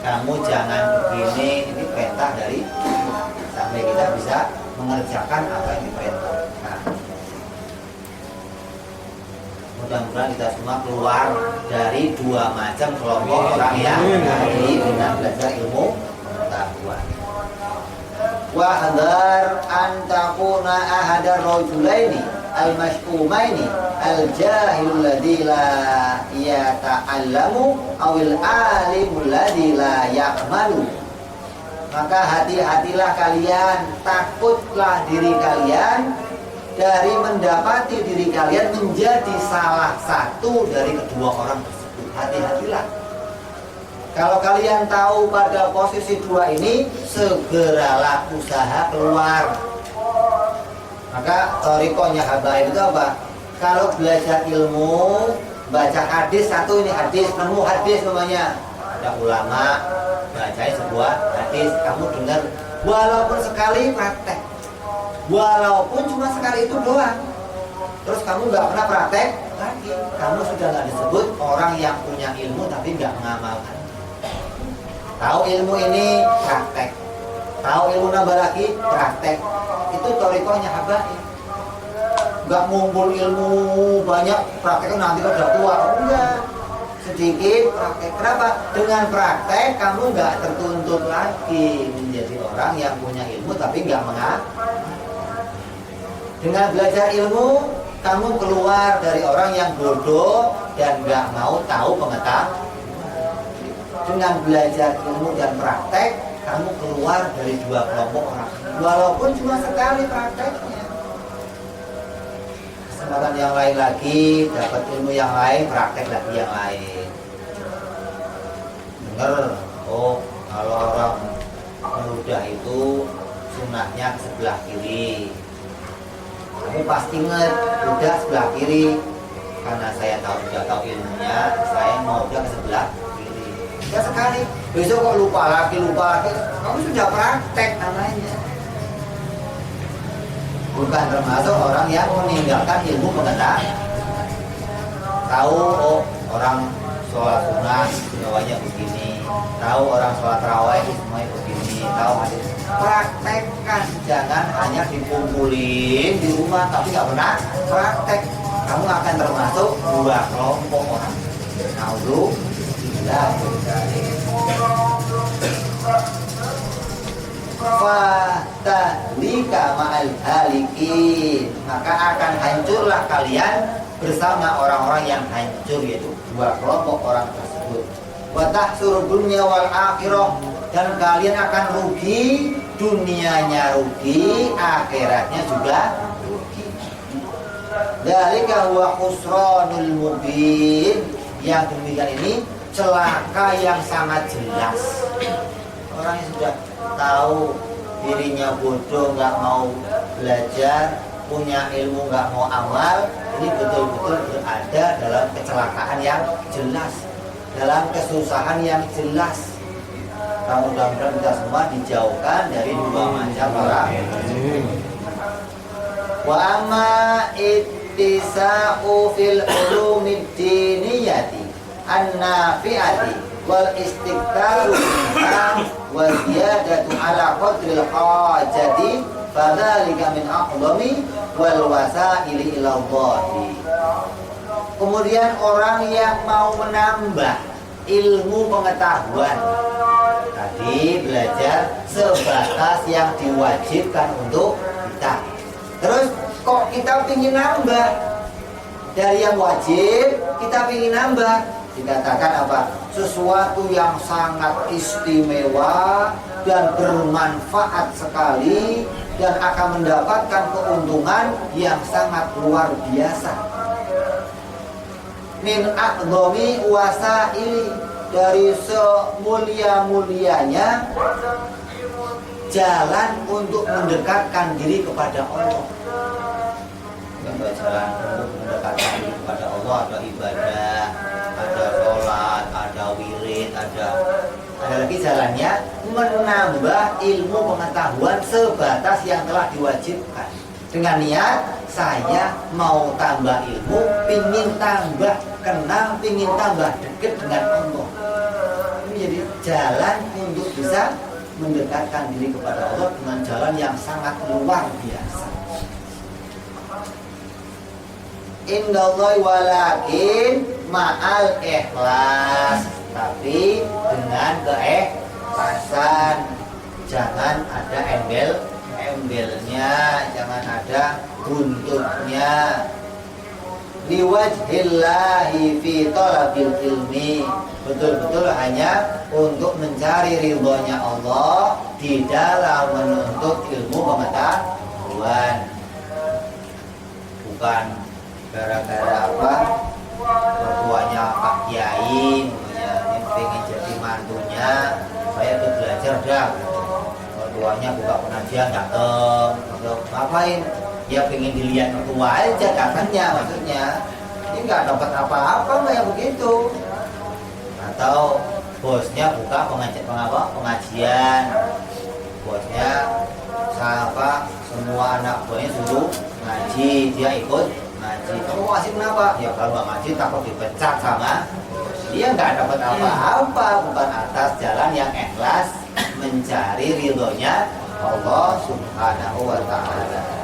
kamu jangan begini. Ini perintah dari Tuhan, sampai kita bisa mengerjakan apa yang diperintahkan. Mudah-mudahan kita semua keluar dari dua macam kelompok orang yang ahli dengan belajar ilmu pengetahuan. Wa hadar an takuna ahadar rajulaini al-mash'umaini al-jahilul ladzi la yata'allamu awil alimul ladzi la ya'malu. Maka hati-hatilah kalian, takutlah diri kalian dari mendapati diri kalian menjadi salah satu dari kedua orang tersebut. Hati-hatilah. Kalau kalian tahu pada posisi dua ini, segeralah usaha keluar. Maka thariqahnya habaib itu apa? Kalau belajar ilmu, baca hadis satu, ini hadis, nemu hadis namanya. Ada ulama bacain sebuah hadis, kamu dengar, walaupun sekali praktek, walaupun cuma sekali itu doang, terus kamu nggak pernah praktek lagi, kamu sudah nggak disebut orang yang punya ilmu tapi nggak mengamalkan. Tahu ilmu ini praktek, tahu ilmu nambah lagi praktek, itu thariqahnya habaib. Nggak ngumpul ilmu banyak, prakteknya nanti kalau udah tua, enggak. Sedikit praktek. Kenapa? Dengan praktek kamu nggak tertuntut lagi menjadi orang yang punya ilmu tapi nggak mengamalkan. Dengan belajar ilmu, kamu keluar dari orang yang bodoh dan nggak mau tahu pengetahuan. Dengan belajar ilmu dan praktek, kamu keluar dari dua kelompok orang, walaupun cuma sekali prakteknya. Kesempatan yang lain lagi, dapat ilmu yang lain, praktek lagi yang lain. Dengar, oh kalau orang muda itu sunahnya ke sebelah kiri. Kamu pasti ingat, udah sebelah kiri. karena saya sudah tahu ilmunya, saya mau ke sebelah kiri. Ya sekali, besok kok lupa lagi, kamu sudah praktek namanya. Bukan termasuk orang yang meninggalkan ilmu pengetahuan. Tahu, oh orang sholat sunat semuanya begini, tahu orang sholat tarawih semuanya begini, tahu hadis. Praktekkan, jangan hanya dikumpulin di rumah tapi nggak pernah praktek. Kamu akan termasuk dua kelompok orang. Naudzubillah. Fatahlika ma'al halikin, maka akan hancurlah kalian bersama orang-orang yang hancur, yaitu dua kelompok orang tersebut. Wa tahsuru dunya wal akhirah, dan kalian akan rugi, dunianya rugi, akhiratnya juga rugi. Dzalika huwa khusranul mubin, yang demikian ini celaka yang sangat jelas. Orang yang sudah tahu dirinya bodoh, nggak mau belajar, punya ilmu nggak mau amal, ini betul-betul berada dalam kecelakaan yang jelas, dalam kesusahan yang jelas. Mudah-mudahan kita semua dijauhkan dari dua macam orang. Wa amma ittisa'u fil ulumid diniyati an-nafi'ati wal istiqtaru wa ziyadatu ala qadril hajati fadzalika min aqdami wal wasaili ila Allah. Kemudian orang yang mau menambah ilmu pengetahuan, tadi belajar sebatas yang diwajibkan untuk kita. Terus kok kita ingin nambah dari yang wajib, kita ingin nambah, dikatakan apa? Sesuatu yang sangat istimewa dan bermanfaat sekali dan akan mendapatkan keuntungan yang sangat luar biasa. Min aqdami wasaili, dari semulia-mulianya jalan untuk mendekatkan diri kepada Allah. Jalan untuk mendekatkan diri kepada Allah, ada ibadah, ada sholat, ada wirid, ada lagi jalannya menambah ilmu pengetahuan sebatas yang telah diwajibkan, dengan niat saya mau tambah ilmu, pingin tambah kenal, pingin tambah dekat dengan Allah. Ini jadi jalan untuk bisa mendekatkan diri kepada Allah dengan jalan yang sangat luar biasa. Indallahi walakin ma'al ikhlas, tapi dengan keikhlasan. Jangan ada embelnya, jangan ada buntutnya. Liwajhillahi fi talabil ilmi, betul-betul hanya untuk mencari ridhonya Allah di dalam menuntut ilmu pengetahuan, bukan gara-gara apa mertuanya Pak Kiai ini pengen jadi mantunya, saya tuh belajar dah, mertuanya buka pengajian dateng, ngapain? Ya pengen dilihat mertua aja katanya, maksudnya ini nggak dapat apa-apa nggak yang begitu. Atau bosnya buka pengajian, bosnya siapa semua anak buahnya suruh ngaji, dia ikut ngaji. Kamu masih kenapa? Ya kalau nggak ngaji takut dipecat sama dia, nggak dapat apa-apa, bukan atas jalan yang ikhlas mencari ridhonya Allah Subhanahu wa ta'ala.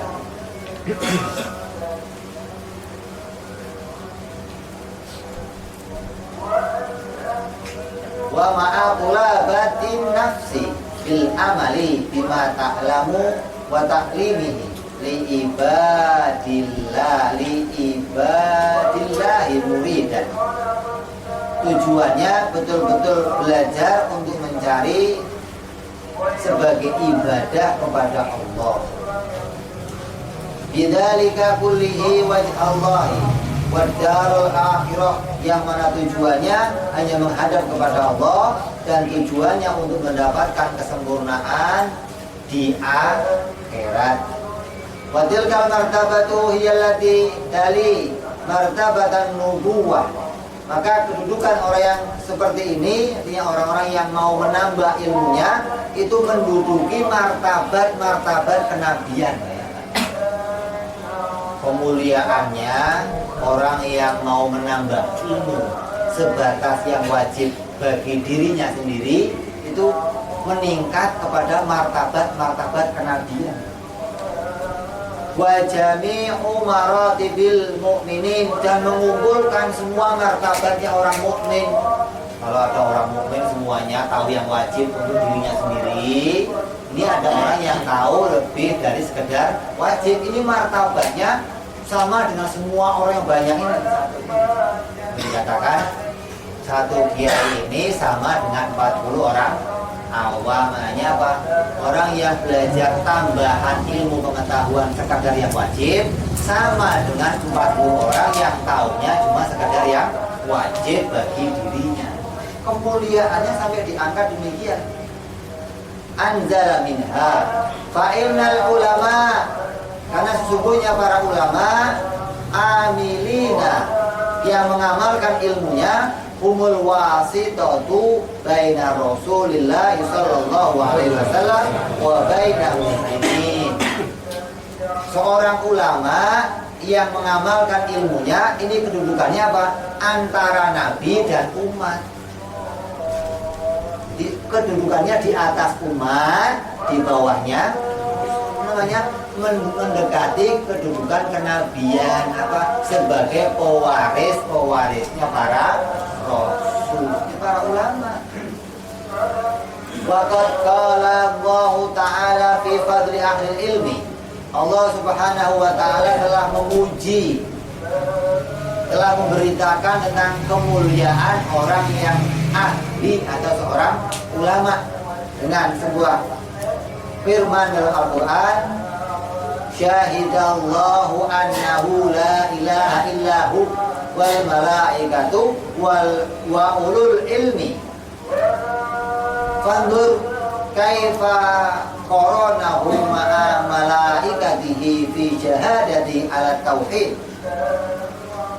Wa ma'aqula batin nafsi bil amali bima ta'lamu wa ta'limihi li ibadillahi muridan. Tujuannya betul-betul belajar untuk mencari sebagai ibadah kepada Allah. Bidzalika kullihi wajhallahi wad darul akhirah, yang mana tujuannya hanya menghadap kepada Allah dan tujuannya untuk mendapatkan kesempurnaan di akhirat. Wa tilkal martabatu hiyallati tali martabatan nubuwah. Maka kedudukan orang yang seperti ini, artinya orang-orang yang mau menambah ilmunya, itu menduduki martabat kenabian. Kemuliaannya orang yang mau menambah ilmu sebatas yang wajib bagi dirinya sendiri, itu meningkat kepada martabat kenabian. Wa jami'u maratibil mu'minin, dan mengumpulkan semua martabatnya orang mukmin. Kalau ada orang mukmin semuanya tahu yang wajib untuk dirinya sendiri, ini ada orang yang tahu lebih dari sekedar wajib. Ini martabatnya sama dengan semua orang yang banyak ini. Dikatakan satu kiai ini sama dengan 40 orang awam. Maknanya apa? Orang yang belajar tambahan ilmu pengetahuan sekadar yang wajib sama dengan 40 orang yang tahunya cuma sekadar yang wajib bagi dirinya. Kemuliaannya sampai diangkat demikian. Anzala minha fa'innal ulama, karena sesungguhnya para ulama amilina, yang mengamalkan ilmunya, humul wasitatu baina Rasulillah sallallahu alaihi wasallam wa baina muslimin. Seorang ulama yang mengamalkan ilmunya, ini kedudukannya apa? Antara Nabi dan umat. Kedudukannya di atas umat, di bawahnya namanya mendekati kedudukan kenabian, apa? Sebagai pewarisnya para rasul, para ulama. Waqad qala Allah Ta'ala fi fadli ahli ilmi. Allah Subhanahu wa Ta'ala telah memuji, telah memberitakan tentang kemuliaan orang yang ahli atau seorang ulama dengan sebuah firman dalam Al-Quran, syahidallahu annahu la ilaha illahu wal malaikatu wa ulul ilmi fandur kaifa qaranahu ma'a malaikatihi fi syahadati ala tauhid.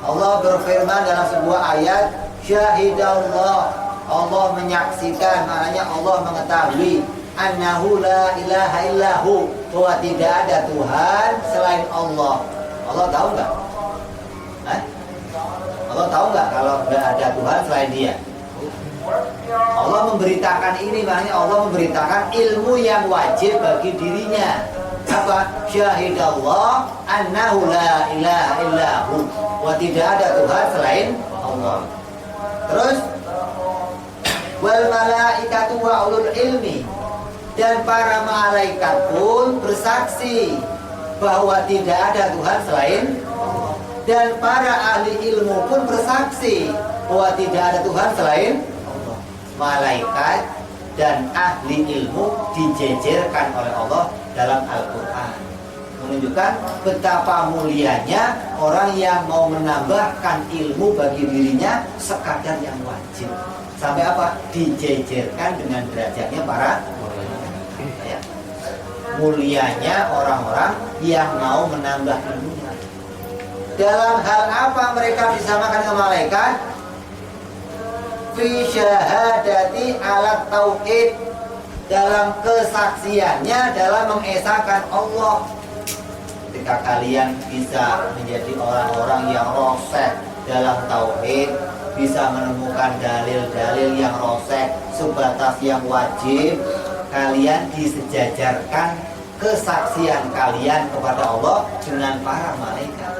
Allah berfirman dalam sebuah ayat, syahidallah, Allah menyaksikan, maknanya Allah mengetahui, annahu la ilaha illahu, bahwa tidak ada Tuhan selain Allah. Allah tahu nggak? Allah tahu nggak kalau nggak ada Tuhan selain Dia? Allah memberitakan ini, maknanya Allah memberitakan ilmu yang wajib bagi dirinya. Apa? Syahidallah annahu la ilaha illahu, bahwa tidak ada Tuhan selain Allah. Terus wal malaikatu wa ulul ilmi, dan para malaikat pun bersaksi bahwa tidak ada Tuhan selain Allah. Dan para ahli ilmu pun bersaksi bahwa tidak ada Tuhan selain Allah. Malaikat dan ahli ilmu dijejerkan oleh Allah dalam Al-Quran, menunjukkan betapa mulianya orang yang mau menambahkan ilmu bagi dirinya sekadar yang wajib. Sampai apa? Dijejerkan dengan derajatnya para ya. Mulianya orang-orang yang mau menambah ilmunya. Dalam hal apa mereka disamakan dengan malaikat? Fi syahadati alat tauhid, dalam kesaksiannya dalam mengesahkan Allah. Ketika kalian bisa menjadi orang-orang yang roseh dalam tauhid, bisa menemukan dalil-dalil yang roseh sebatas yang wajib, kalian disejajarkan kesaksian kalian kepada Allah dengan para malaikat.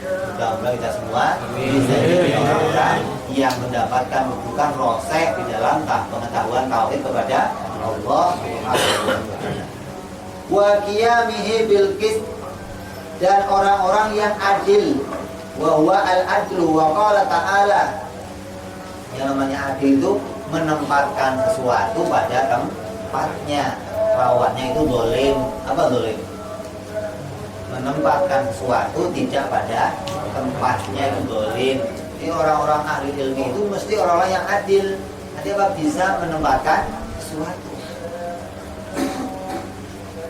Mudah-mudahan kita semua bisa jadi orang-orang yang mendapatkan kedudukan roseh di dalam pengetahuan tauhid kepada Allah. Wa qiyamihi bil qist, dan orang-orang yang adil. Wa huwa al-adlu, wa qala ta'ala, yang namanya adil itu menempatkan sesuatu pada tempatnya. Lawannya itu dolim. Apa dolim? Menempatkan sesuatu tidak pada tempatnya, itu dolim. Jadi orang-orang ahli ilmu itu mesti orang-orang yang adil. Nanti apa? Bisa menempatkan sesuatu.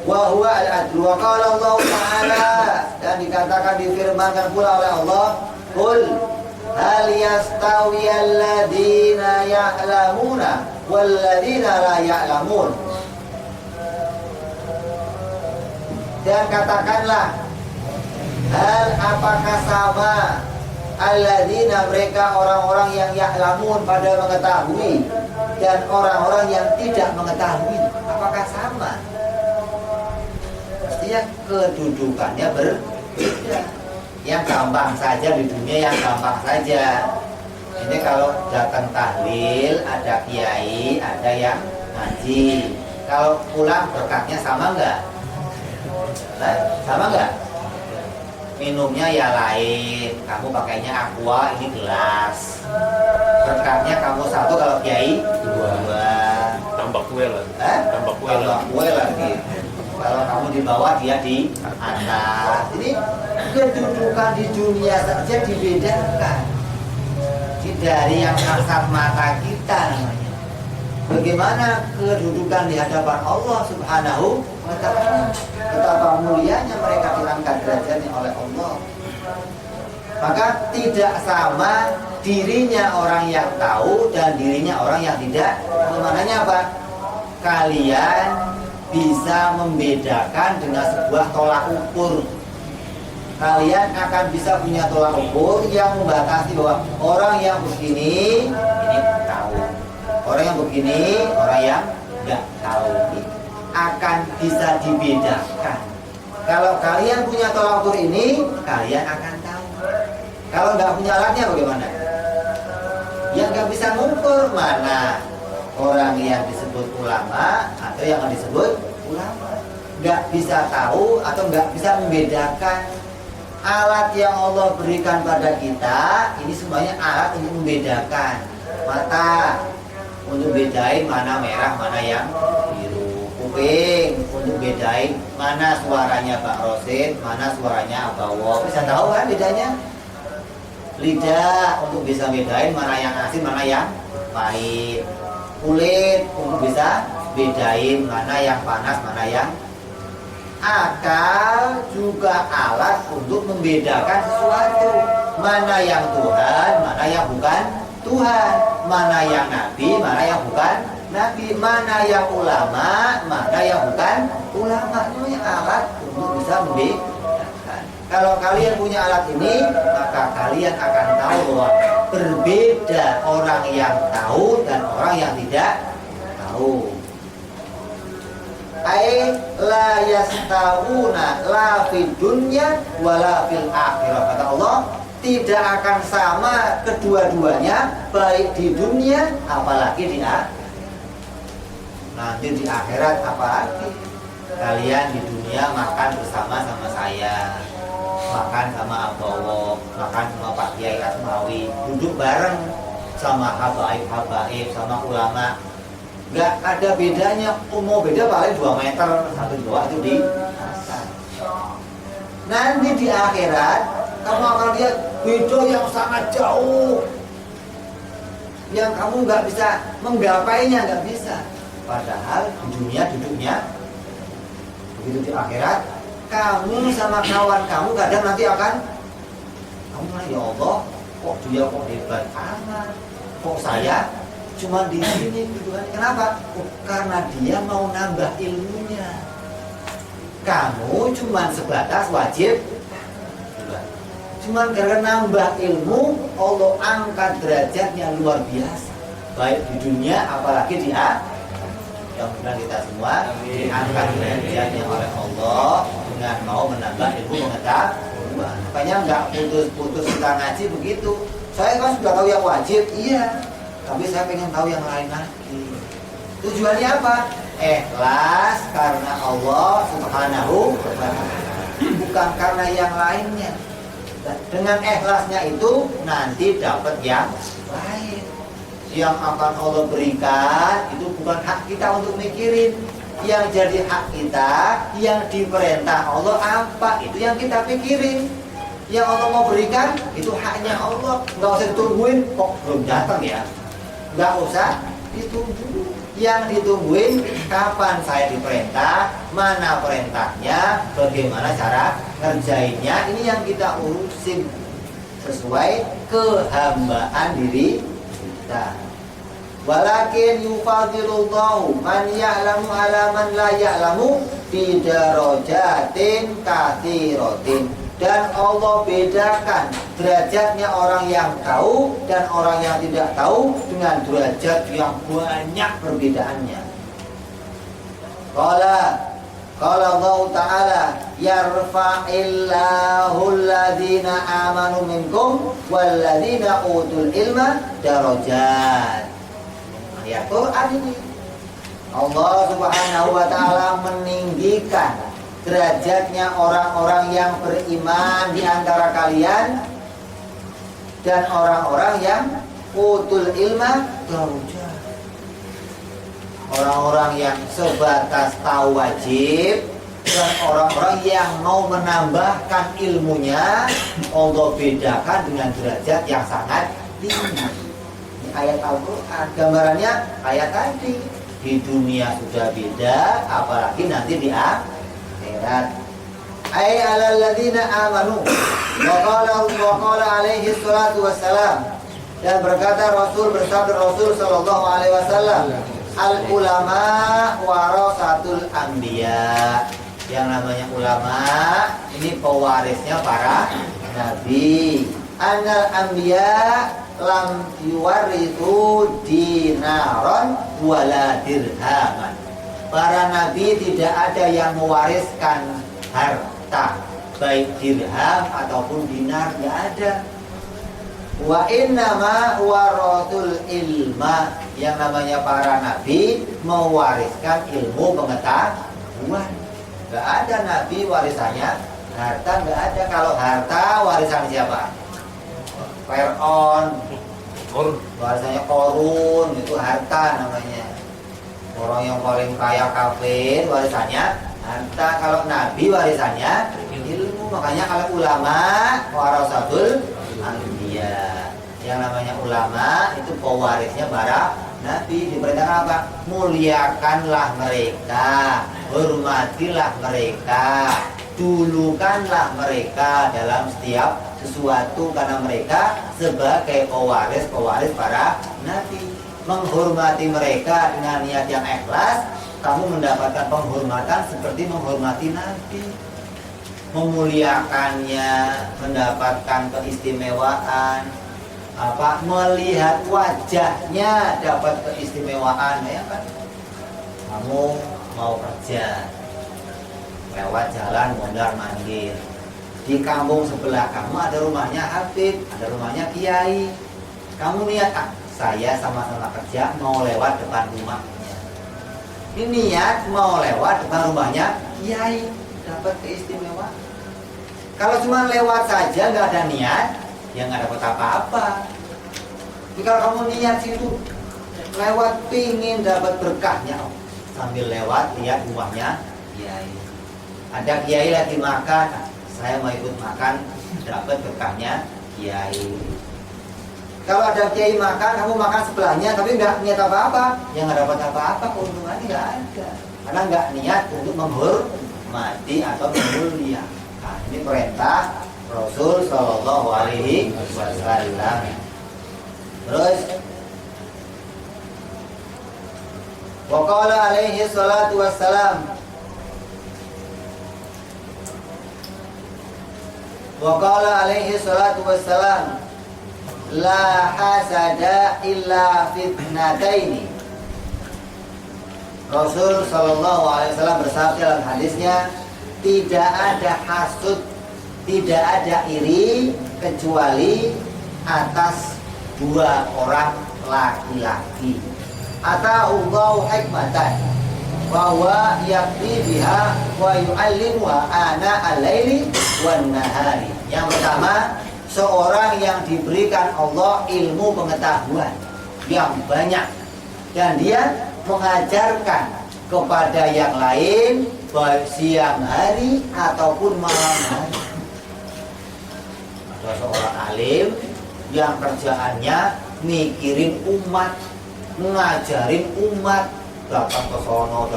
Wa huwa al-adlu, wa qala Allah Ta'ala, dan dikatakan, difirmankan pula oleh Allah, Qul hal yastawi alladziina ya'lamuna walladziina la ya'lamun. Dan katakanlah, hal apakah sama alladzina mereka orang-orang yang ya'lamun pada mengetahui dan orang-orang yang tidak mengetahui, apakah sama? Mestinya kedudukannya berbeda. Yang gampang saja di dunia, yang gampang saja. Ini kalau datang tahlil ada kiai, ada yang ngaji. Kalau pulang berkatnya sama enggak? Sama enggak? Minumnya ya lain, kamu pakainya aqua, ini gelas. Berkatnya kamu satu, kalau kiai dua. Tambah kue lah. Tambah kue lagi. Kalau kamu di bawah, dia di atas. Ini kedudukan di dunia saja dibedakan. Dari yang kasat mata kita namanya. Bagaimana kedudukan di hadapan Allah Subhanahu wa Ta'ala? Betapa mulianya mereka diangkat derajatnya oleh Allah. Maka tidak sama dirinya orang yang tahu dan dirinya orang yang tidak. Maknanya apa? Kalian bisa membedakan dengan sebuah tolak ukur. Kalian akan bisa punya tolak ukur yang membatasi bahwa orang yang begini ini tahu, orang yang begini orang yang nggak tahu. Akan bisa dibedakan. Kalau kalian punya tolak ukur ini, kalian akan tahu. Kalau nggak punya alatnya bagaimana? Yang nggak bisa mengukur mana orang yang disebut ulama atau yang disebut ulama. Nggak bisa tahu atau nggak bisa membedakan. Alat yang Allah berikan pada kita ini semuanya alat untuk membedakan. Mata untuk bedain mana merah mana yang biru. Kuping untuk bedain mana suaranya Pak Rosid, mana suaranya Abawo. Bisa tahu kan bedanya? Lidah untuk bisa bedain mana yang asin mana yang pahit. Kulit untuk bisa bedain mana yang panas mana yang. Akal juga alat untuk membedakan sesuatu, mana yang Tuhan, mana yang bukan Tuhan, mana yang nabi, mana yang bukan nabi, mana yang ulama, mana yang bukan ulama. Ini alat untuk bisa membedakan. Kalau kalian punya alat ini, maka kalian akan tahu bahwa berbeda orang yang tahu dan orang yang tidak tahu. Ai la yastawuna la fid dunya wala fil akhirah. Kata Allah, tidak akan sama kedua-duanya baik di dunia apalagi di akhirat. Nanti di akhirat apalagi? Kalian di dunia makan bersama sama saya, makan sama Abawo, makan sama Pak Kiai Asmawi, duduk bareng sama habaib sama ulama. Nggak ada bedanya, mau beda paling 2 meter, 1 bawah itu di atas. Nanti di akhirat kamu akan lihat beda yang sangat jauh, yang kamu nggak bisa menggapainya, nggak bisa. Padahal di dunia duduknya, begitu di akhirat kamu sama kawan kamu kadang nanti akan kamu ya Allah, kok dia kok hebat amat, kok saya cuma di sini gitu kan. Kenapa? Oh, karena dia mau nambah ilmunya. Kamu cuma sebatas wajib. Cuma karena nambah ilmu, Allah angkat derajatnya luar biasa. Baik di dunia apalagi di akhirat. Yang benar kita semua diangkat derajatnya oleh Allah dengan mau menambah ilmu pengetahuan. Makanya nggak putus-putus kita ngaji begitu. Saya kan sudah tahu yang wajib, iya. Tapi saya pengen tahu yang lain lagi. Tujuannya apa? Ikhlas karena Allah Subhanahu wa Ta'ala, bukan karena yang lainnya. Dengan ikhlasnya itu nanti dapat yang lain. Yang akan Allah berikan itu bukan hak kita untuk mikirin. Yang jadi hak kita, yang diperintah Allah apa, itu yang kita pikirin. Yang Allah mau berikan itu haknya Allah. Nggak usah ditungguin, kok belum datang ya. Nggak usah ditunggu. Yang ditungguin kapan saya diperintah, mana perintahnya, bagaimana cara ngerjainnya. Ini yang kita urusin. sesuai kehambaan diri kita. Walakin yufadilullahu man ya'lamu ala man la ya'lamu bi darajatin katsiratin. Dan Allah bedakan derajatnya orang yang tahu dan orang yang tidak tahu dengan derajat yang banyak perbedaannya. Qala Allah Ta'ala yarfa'illahu alladhina amanu minkum walladhina utul ilma darajat. Ayat Quran ini Allah Subhanahu wa Ta'ala meninggikan derajatnya orang-orang yang beriman di antara kalian dan orang-orang yang utul ilma darajat. Orang-orang yang sebatas tahu wajib dan orang-orang yang mau menambahkan ilmunya Allah bedakan dengan derajat yang sangat tinggi. Ini ayat Al-Quran. Gambarannya ayat tadi. Di dunia sudah beda, apalagi nanti di akhirat. Ay alal ladzina amanu wa qala alaihi salatu wassalam. Dan berkata Rasul, bersabda Rasul sallallahu alaihi wasallam, al ulama warasatul anbiya. Yang namanya ulama ini pewarisnya para nabi. Anal anbiya lam yuwarithu dinaron wala dirhaman. Para nabi tidak ada yang mewariskan harta, baik dirham ataupun dinar, tidak ada. Wa innama waratul ilma. Yang namanya para nabi mewariskan ilmu pengetahuan. Gak ada nabi warisannya harta, gak ada. Kalau harta warisan siapa? Fir'aun, warisannya Korun, itu harta namanya. Orang yang paling kaya kafir warisannya harta. Kalau nabi warisannya ilmu. Makanya kalau ulama warasatul anbiya. Yang namanya ulama itu pewarisnya para nabi. Diperintahkan apa? Muliakanlah mereka, hormatilah mereka, dulukanlah mereka dalam setiap sesuatu, karena mereka sebagai pewaris para nabi. Menghormati mereka dengan niat yang ikhlas, kamu mendapatkan penghormatan seperti menghormati nabi. Memuliakannya, mendapatkan keistimewaan, melihat wajahnya dapat keistimewaan, ya kan? Kamu mau kerja, lewat jalan mondar mandir, di kampung sebelah kamu ada rumahnya Habib, ada rumahnya Kiai. Kamu niat, saya sama-sama kerja mau lewat depan rumahnya. Ini niat mau lewat depan rumahnya Kiai, dapat keistimewaan. Kalau cuma lewat saja nggak ada niat, ya nggak dapat apa-apa. Tapi kalau kamu niat situ lewat pingin dapat berkahnya, sambil lewat lihat rumahnya Kiai. Ada Kiai lagi makan, saya mau ikut makan, dapat berkahnya Kiai. Kalau ada Kiai makan, kamu makan sebelahnya tapi nggak niat apa-apa, ya nggak dapat apa-apa, keuntungannya nggak ada. Karena nggak niat untuk menghormati atau memuliakan. Nah, ini perintah Rasul Shallallahu Alaihi Wasallam. Terus, waqala alaihi salatu wassalam. Waqala alaihi salatu wassalam, la hasada illa fitnataini. Rasul Shallallahu Alaihi Wasallam bersabda dalam hadisnya, tidak ada hasud, tidak ada iri kecuali atas dua orang laki-laki. Atahullahu hikmatan wa huwa yaqdi biha wa yu'allimuha ana al-laili wan nahari. Yang pertama, seorang yang diberikan Allah ilmu pengetahuan yang banyak dan dia mengajarkan kepada yang lain baik siang hari ataupun malam hari. Ada seorang alim yang kerjaannya mikirin umat, ngajarin umat, datang ke sono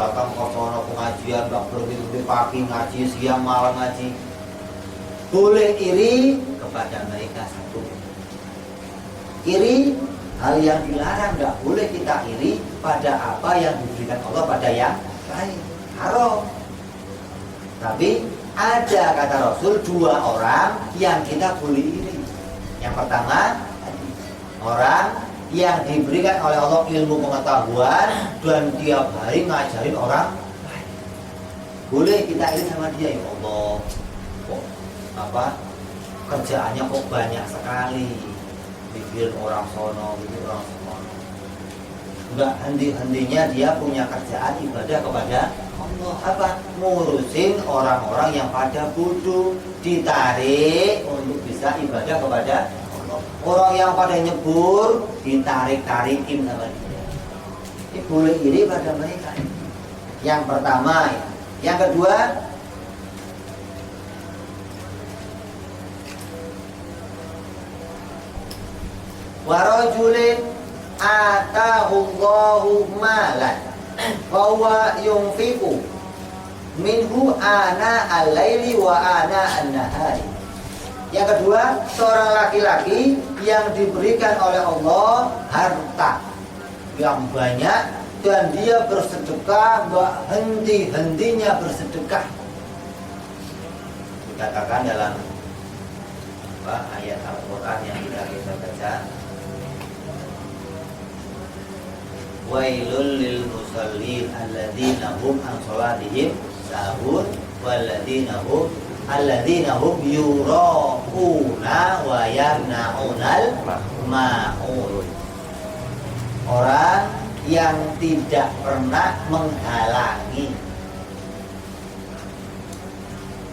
pengajian, gak berhenti pagi ngaji, siang malam ngaji. boleh iri kepada mereka satu. Iri hal yang dilarang, nggak boleh kita iri pada apa yang diberikan Allah pada yang lain, haram. Tapi ada kata Rasul dua orang yang kita boleh iri. Yang pertama, orang yang diberikan oleh Allah ilmu pengetahuan dan tiap hari ngajarin orang lain. Boleh kita iri sama dia, ya Allah, kok kerjaannya kok banyak sekali, bikin orang sono, bikin orang sono. Enggak henti-hentinya dia punya kerjaan ibadah kepada Allah, ngurusin orang-orang yang pada bodoh, ditarik untuk bisa ibadah kepada Allah. Orang yang pada nyebur ditarik-tarikin sama dia. Ini boleh iri pada mereka. Yang pertama, yang kedua, warajulin atahullahu malan bahwa yunfiqu minhu ana al-laili wa ana an-nahari. Yang kedua, seorang laki-laki yang diberikan oleh Allah harta yang banyak dan dia bersedekah, henti-hentinya bersedekah. Dikatakan dalam ayat Al-Quran yang kita baca, wailul lil musallin alladzina hum an salatihim sahun walladzina hum yura'una wa yamna'unal ma'un. Orang yang tidak pernah menghalangi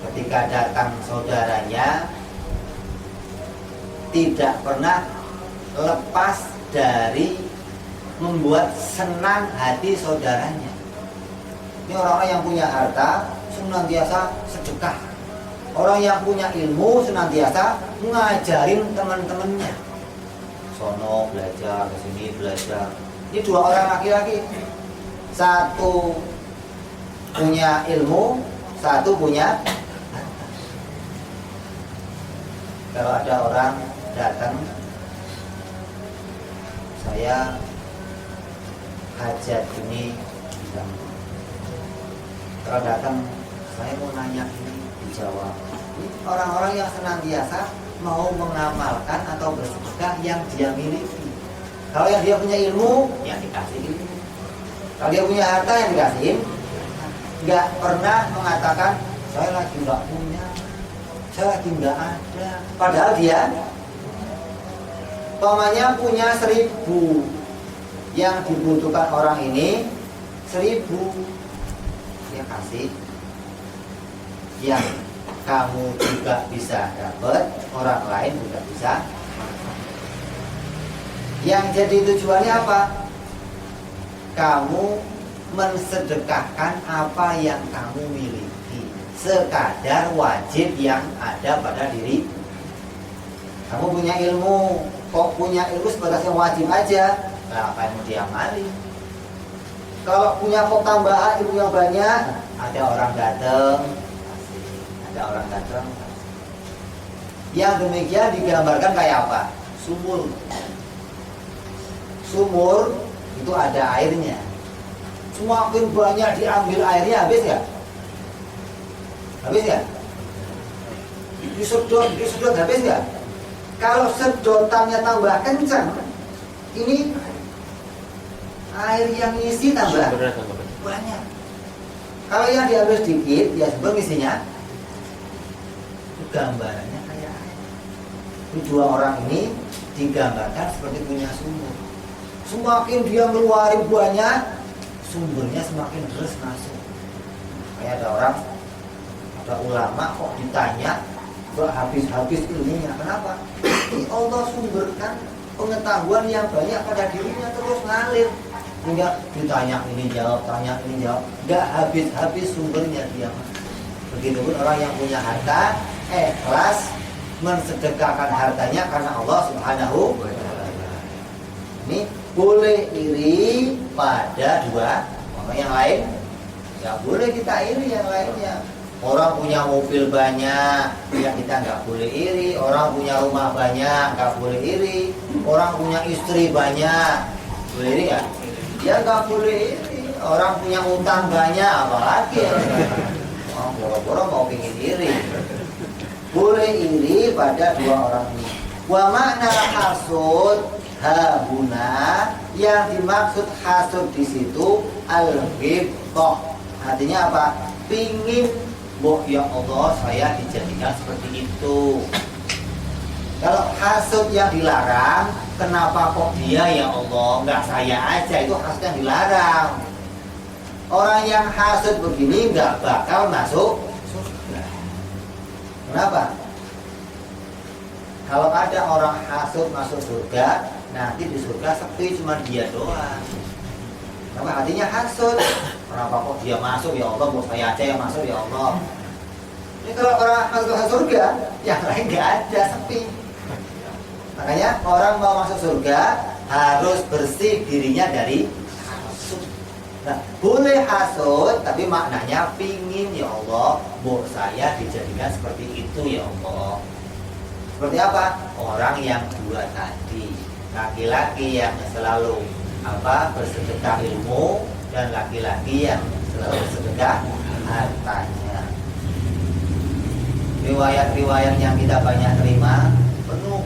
ketika datang saudaranya, tidak pernah lepas dari membuat senang hati saudaranya. Ini orang-orang yang punya harta senantiasa sedekah. Orang yang punya ilmu senantiasa ngajarin teman-temannya. Sono belajar, kesini belajar. Ini dua orang laki-laki. Satu punya ilmu, satu punya harta. Kalau ada orang datang, saya hajat ini, kalau datang saya mau nanya ini, dijawab. Ini orang-orang yang senantiasa mau mengamalkan atau bersedekah yang dia miliki. Kalau yang dia punya ilmu, yang dikasih ilmu. Kalau dia punya harta, yang dikasih. Nggak pernah mengatakan saya lagi nggak punya, saya lagi nggak ada. Padahal dia pamannya punya 1000, yang dibutuhkan orang ini 1000, dia kasih. Yang kamu juga bisa dapat, orang lain juga bisa. Yang jadi tujuannya apa? Kamu mensedekahkan apa yang kamu miliki, sekadar wajib yang ada pada diri. Kamu punya ilmu, kok punya ilmu sebatas yang wajib aja, nah apa yang mau diamali? Kalau punya kok tambahan ilmu yang banyak, ada orang datang, ada orang datang. Yang demikian digambarkan kayak apa? Sumur. Sumur itu ada airnya. Semakin banyak diambil airnya, habis ya? Habis ya? Disedot habis ya? Kalau sedotannya tambah kencang, ini air yang ngisi tambah banyak. Kalau yang diambil sedikit, ya sebelum isinya, gambarannya kayak air. Ini dua orang ini digambarkan seperti punya sumur. Semakin dia ngeluarin banyak, sumbernya semakin terus masuk. Kayak ada orang, ada ulama kok ditanya, gak habis-habis ilmunya. Kenapa? Ini Allah sumberkan pengetahuan yang banyak pada dirinya terus ngalir. Hingga ditanya ini jawab, tanya ini jawab, gak habis-habis sumbernya dia. Begitupun orang yang punya harta, ikhlas mensedekahkan hartanya karena Allah Subhanahu wa Ta'ala. Ini boleh iri pada dua orang yang lain, ya boleh kita iri yang lainnya. Orang punya mobil banyak, ya kita nggak boleh iri. Orang punya rumah banyak, nggak boleh iri. Orang punya istri banyak, boleh iri nggak? Ya nggak boleh iri. Orang punya utang banyak, apalagi ya? Oh, boro-boro mau pingin iri. Boleh iri pada dua orang ini. Wa makna hasud habuna, yang dimaksud hasud di situ al-ghibthah. Artinya apa? Pingin, boh ya Allah saya dijadikan seperti itu. Kalau hasud yang dilarang, kenapa kok dia ya Allah, nggak saya aja, itu hasud yang dilarang. Orang yang hasud begini nggak bakal masuk surga. Kenapa? Kalau ada orang hasud masuk surga, nanti di surga sepi cuma dia doang. Kenapa? Artinya hasud. Kenapa kok dia masuk ya Allah, buat saya aja yang masuk ya Allah. Ini kalau orang masuk surga, yang lain nggak ada, sepi. Makanya orang mau masuk surga harus bersih dirinya dari hasud. Nah, boleh hasud, tapi maknanya pingin ya Allah, buat saya dijadikan seperti itu ya Allah. Seperti apa? Orang yang dua tadi, laki-laki yang selalu bersedekah ilmu, dan laki-laki yang selalu bersedekah hartanya. Riwayat-riwayat yang kita banyak terima penuh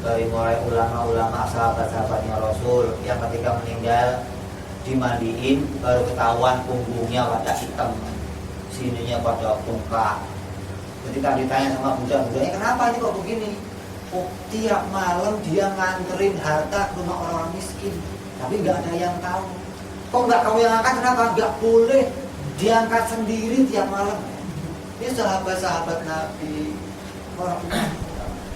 dari mulai ulama-ulama, sahabat-sahabatnya Rasul yang ketika meninggal dimandiin baru ketahuan punggungnya pada hitam, sininya pada bengkak. Ketika ditanya sama budak-budaknya, kenapa ini kok begini? Oh, tiap malam dia nganterin harta ke rumah orang miskin, tapi nggak ada yang tahu. Kok nggak kamu yang angkat? Kenapa? Nggak boleh diangkat sendiri tiap malam. Ini sahabat-sahabat Nabi.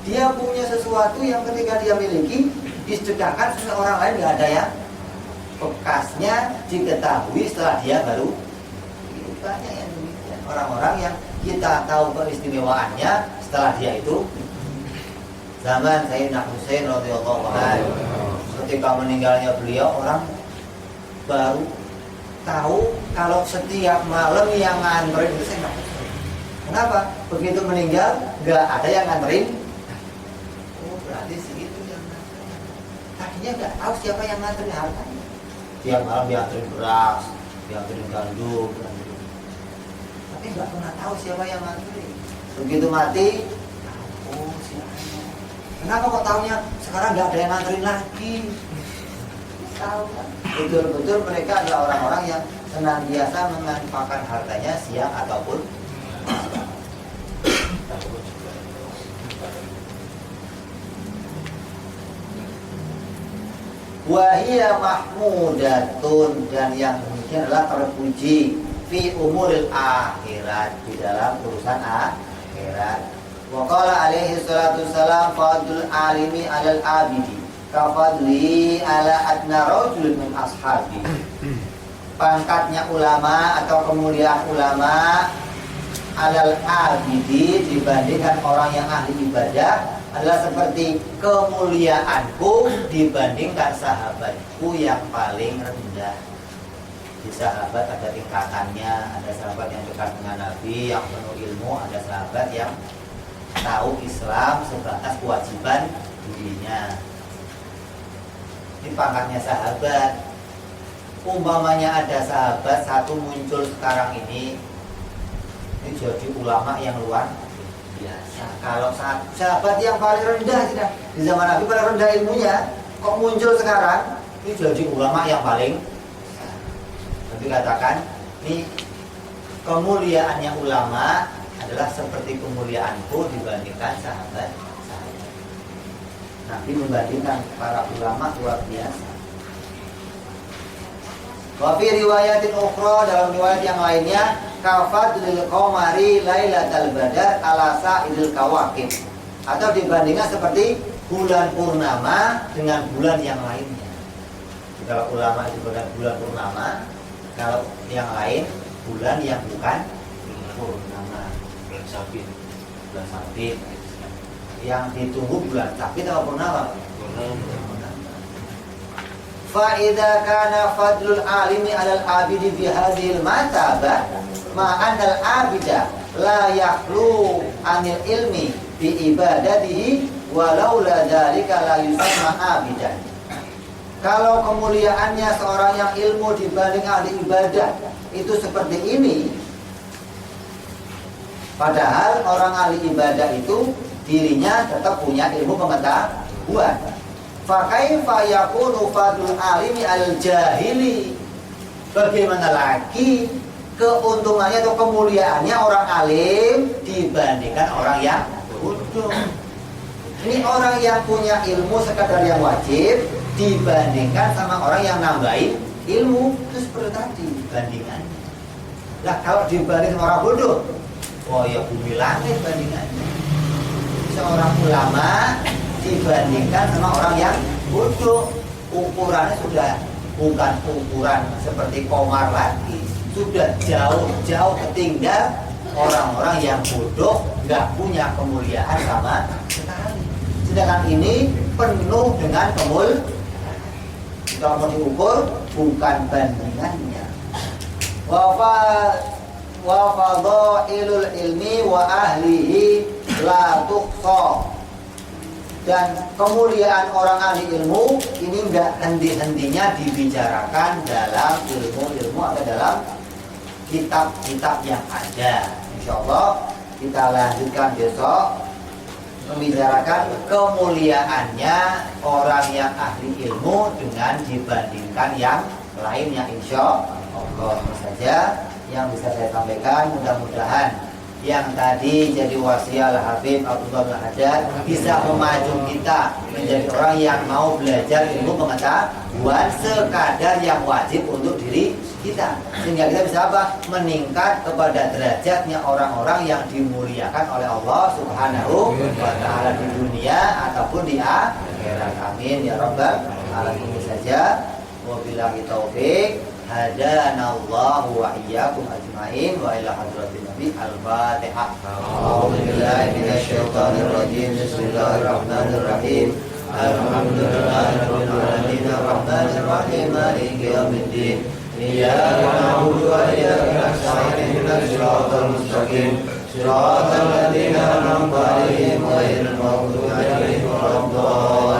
Dia punya sesuatu yang ketika dia miliki disedekahkan, orang lain nggak ada yang bekasnya diketahui setelah dia baru. Banyak yang demikian. Orang-orang yang kita tahu keistimewaannya setelah dia itu. Zaman Sayyidina Husain radhiyallahu anhu, ketika meninggalnya beliau, orang baru tahu kalau setiap malam yang nganterin itu Sayyidina Husain. Kenapa? Begitu meninggal nggak ada yang nganterin. Oh, berarti segitu yang nganterin. Tadinya nggak tahu siapa yang nganterin hartanya. Tiap malam dianterin beras, dianterin gandum, tapi nggak pernah tahu siapa yang nganterin. Begitu mati, oh siapa? Kenapa kok tahunya sekarang nggak ada yang nganterin lagi? Tahu kan? Betul-betul mereka adalah orang-orang yang senantiasa memanfaatkan hartanya siang ataupun malam. Wahia mahmudatun, dan yang demikian adalah terpuji fi umuril akhirat, di dalam urusan akhirat. Wa qala alaihi salatu wassalam fadlul alimi alal abidi kafadli ala adna rajul min ashabi. Pangkatnya ulama atau kemuliaan ulama alal abidi, dibandingkan orang yang ahli ibadah, adalah seperti kemuliaanku dibandingkan sahabatku yang paling rendah. Di sahabat ada tingkatannya, ada sahabat yang dekat dengan Nabi, yang penuh ilmu, ada sahabat yang tahu Islam sebatas kewajiban dirinya. Ini pangkatnya sahabat. Umpamanya ada sahabat satu muncul sekarang ini jadi ulama yang luar biasa. Kalau sahabat yang paling rendah tidak di zaman Nabi, paling rendah ilmunya, kok muncul sekarang ini jadi ulama yang paling. Tapi katakan ini kemuliaannya ulama adalah seperti kemuliaanku dibandingkan sahabat. Nabi membandingkan para ulama luar biasa. Wa fi riwayatin ukhra, dalam riwayat yang lainnya, kafadlil qamari lailatal badar ala sa'idil kawakib, atau dibandingkan seperti bulan purnama dengan bulan yang lainnya. Kalau ulama itu bulan purnama, kalau yang lain bulan yang bukan purnama. Bulan sabit. Bulan sabit yang ditunggu bulan sabit atau purnama? Purnama. Fa idza kana fadlul alimi 'alal abidi bi hadhil martabah, ma'anal abida la yakhlu anil ilmi bi ibadatihi walau la dzalika la yusamma abidan. Kalau kemuliaannya seorang yang ilmu dibanding ahli ibadah itu seperti ini, padahal orang ahli ibadah itu dirinya tetap punya ilmu pengetahuan. Fa kaifa yakunu fadlul alimi al jahili? Bagaimana lagi keuntungannya atau kemuliaannya orang alim dibandingkan orang yang bodoh? Ini orang yang punya ilmu sekadar yang wajib dibandingkan sama orang yang nambahin ilmu, itu seperti tadi bandingannya. Lah kalau dibanding sama orang bodoh, oh ya bumi langit bandingannya. Seorang ulama dibandingkan sama orang yang bodoh, ukurannya sudah bukan ukuran seperti komar lagi, sudah jauh ketinggal orang-orang yang bodoh, nggak punya kemuliaan sama sekali. Sedangkan ini penuh dengan kemuliaan. Kalau mau diukur bukan bandingannya. Wa fadhailul ilmi wa ahlihi la tuqsa. Dan kemuliaan orang ahli ilmu ini enggak henti-hentinya dibicarakan dalam ilmu-ilmu atau dalam kitab-kitab yang ada. Insyaallah kita lanjutkan besok membicarakan kemuliaannya orang yang ahli ilmu dengan dibandingkan yang lainnya. Insya Allah saja yang bisa saya sampaikan. Mudah-mudahan yang tadi jadi wasiat Habib Abdullah bin Haddad bisa memacu kita menjadi orang yang mau belajar ilmu pengetahuan sekadar yang wajib untuk diri kita, sehingga kita bisa apa? Meningkat kepada derajatnya orang-orang yang dimuliakan oleh Allah Subhanahu wa ta'ala di dunia ataupun di akhirat. Amin ya rabbal alamin saja. Wabillahi taufik. Hadanallahu wa iyyakum ajmain wa ila hadratin nabi al-fatihah. A'udzubillahi minasyaitonir rajim. Bismillahirrahmanirrahim. Alhamdulillahirabbil alamin arrahmanir rahim maliki yaumiddin. Iyyaka na'budu wa iyyaka nasta'in ihdinas siratal mustaqim siratal ladzina an'amta 'alaihim ghairil maghdubi 'alaihim waladdallin.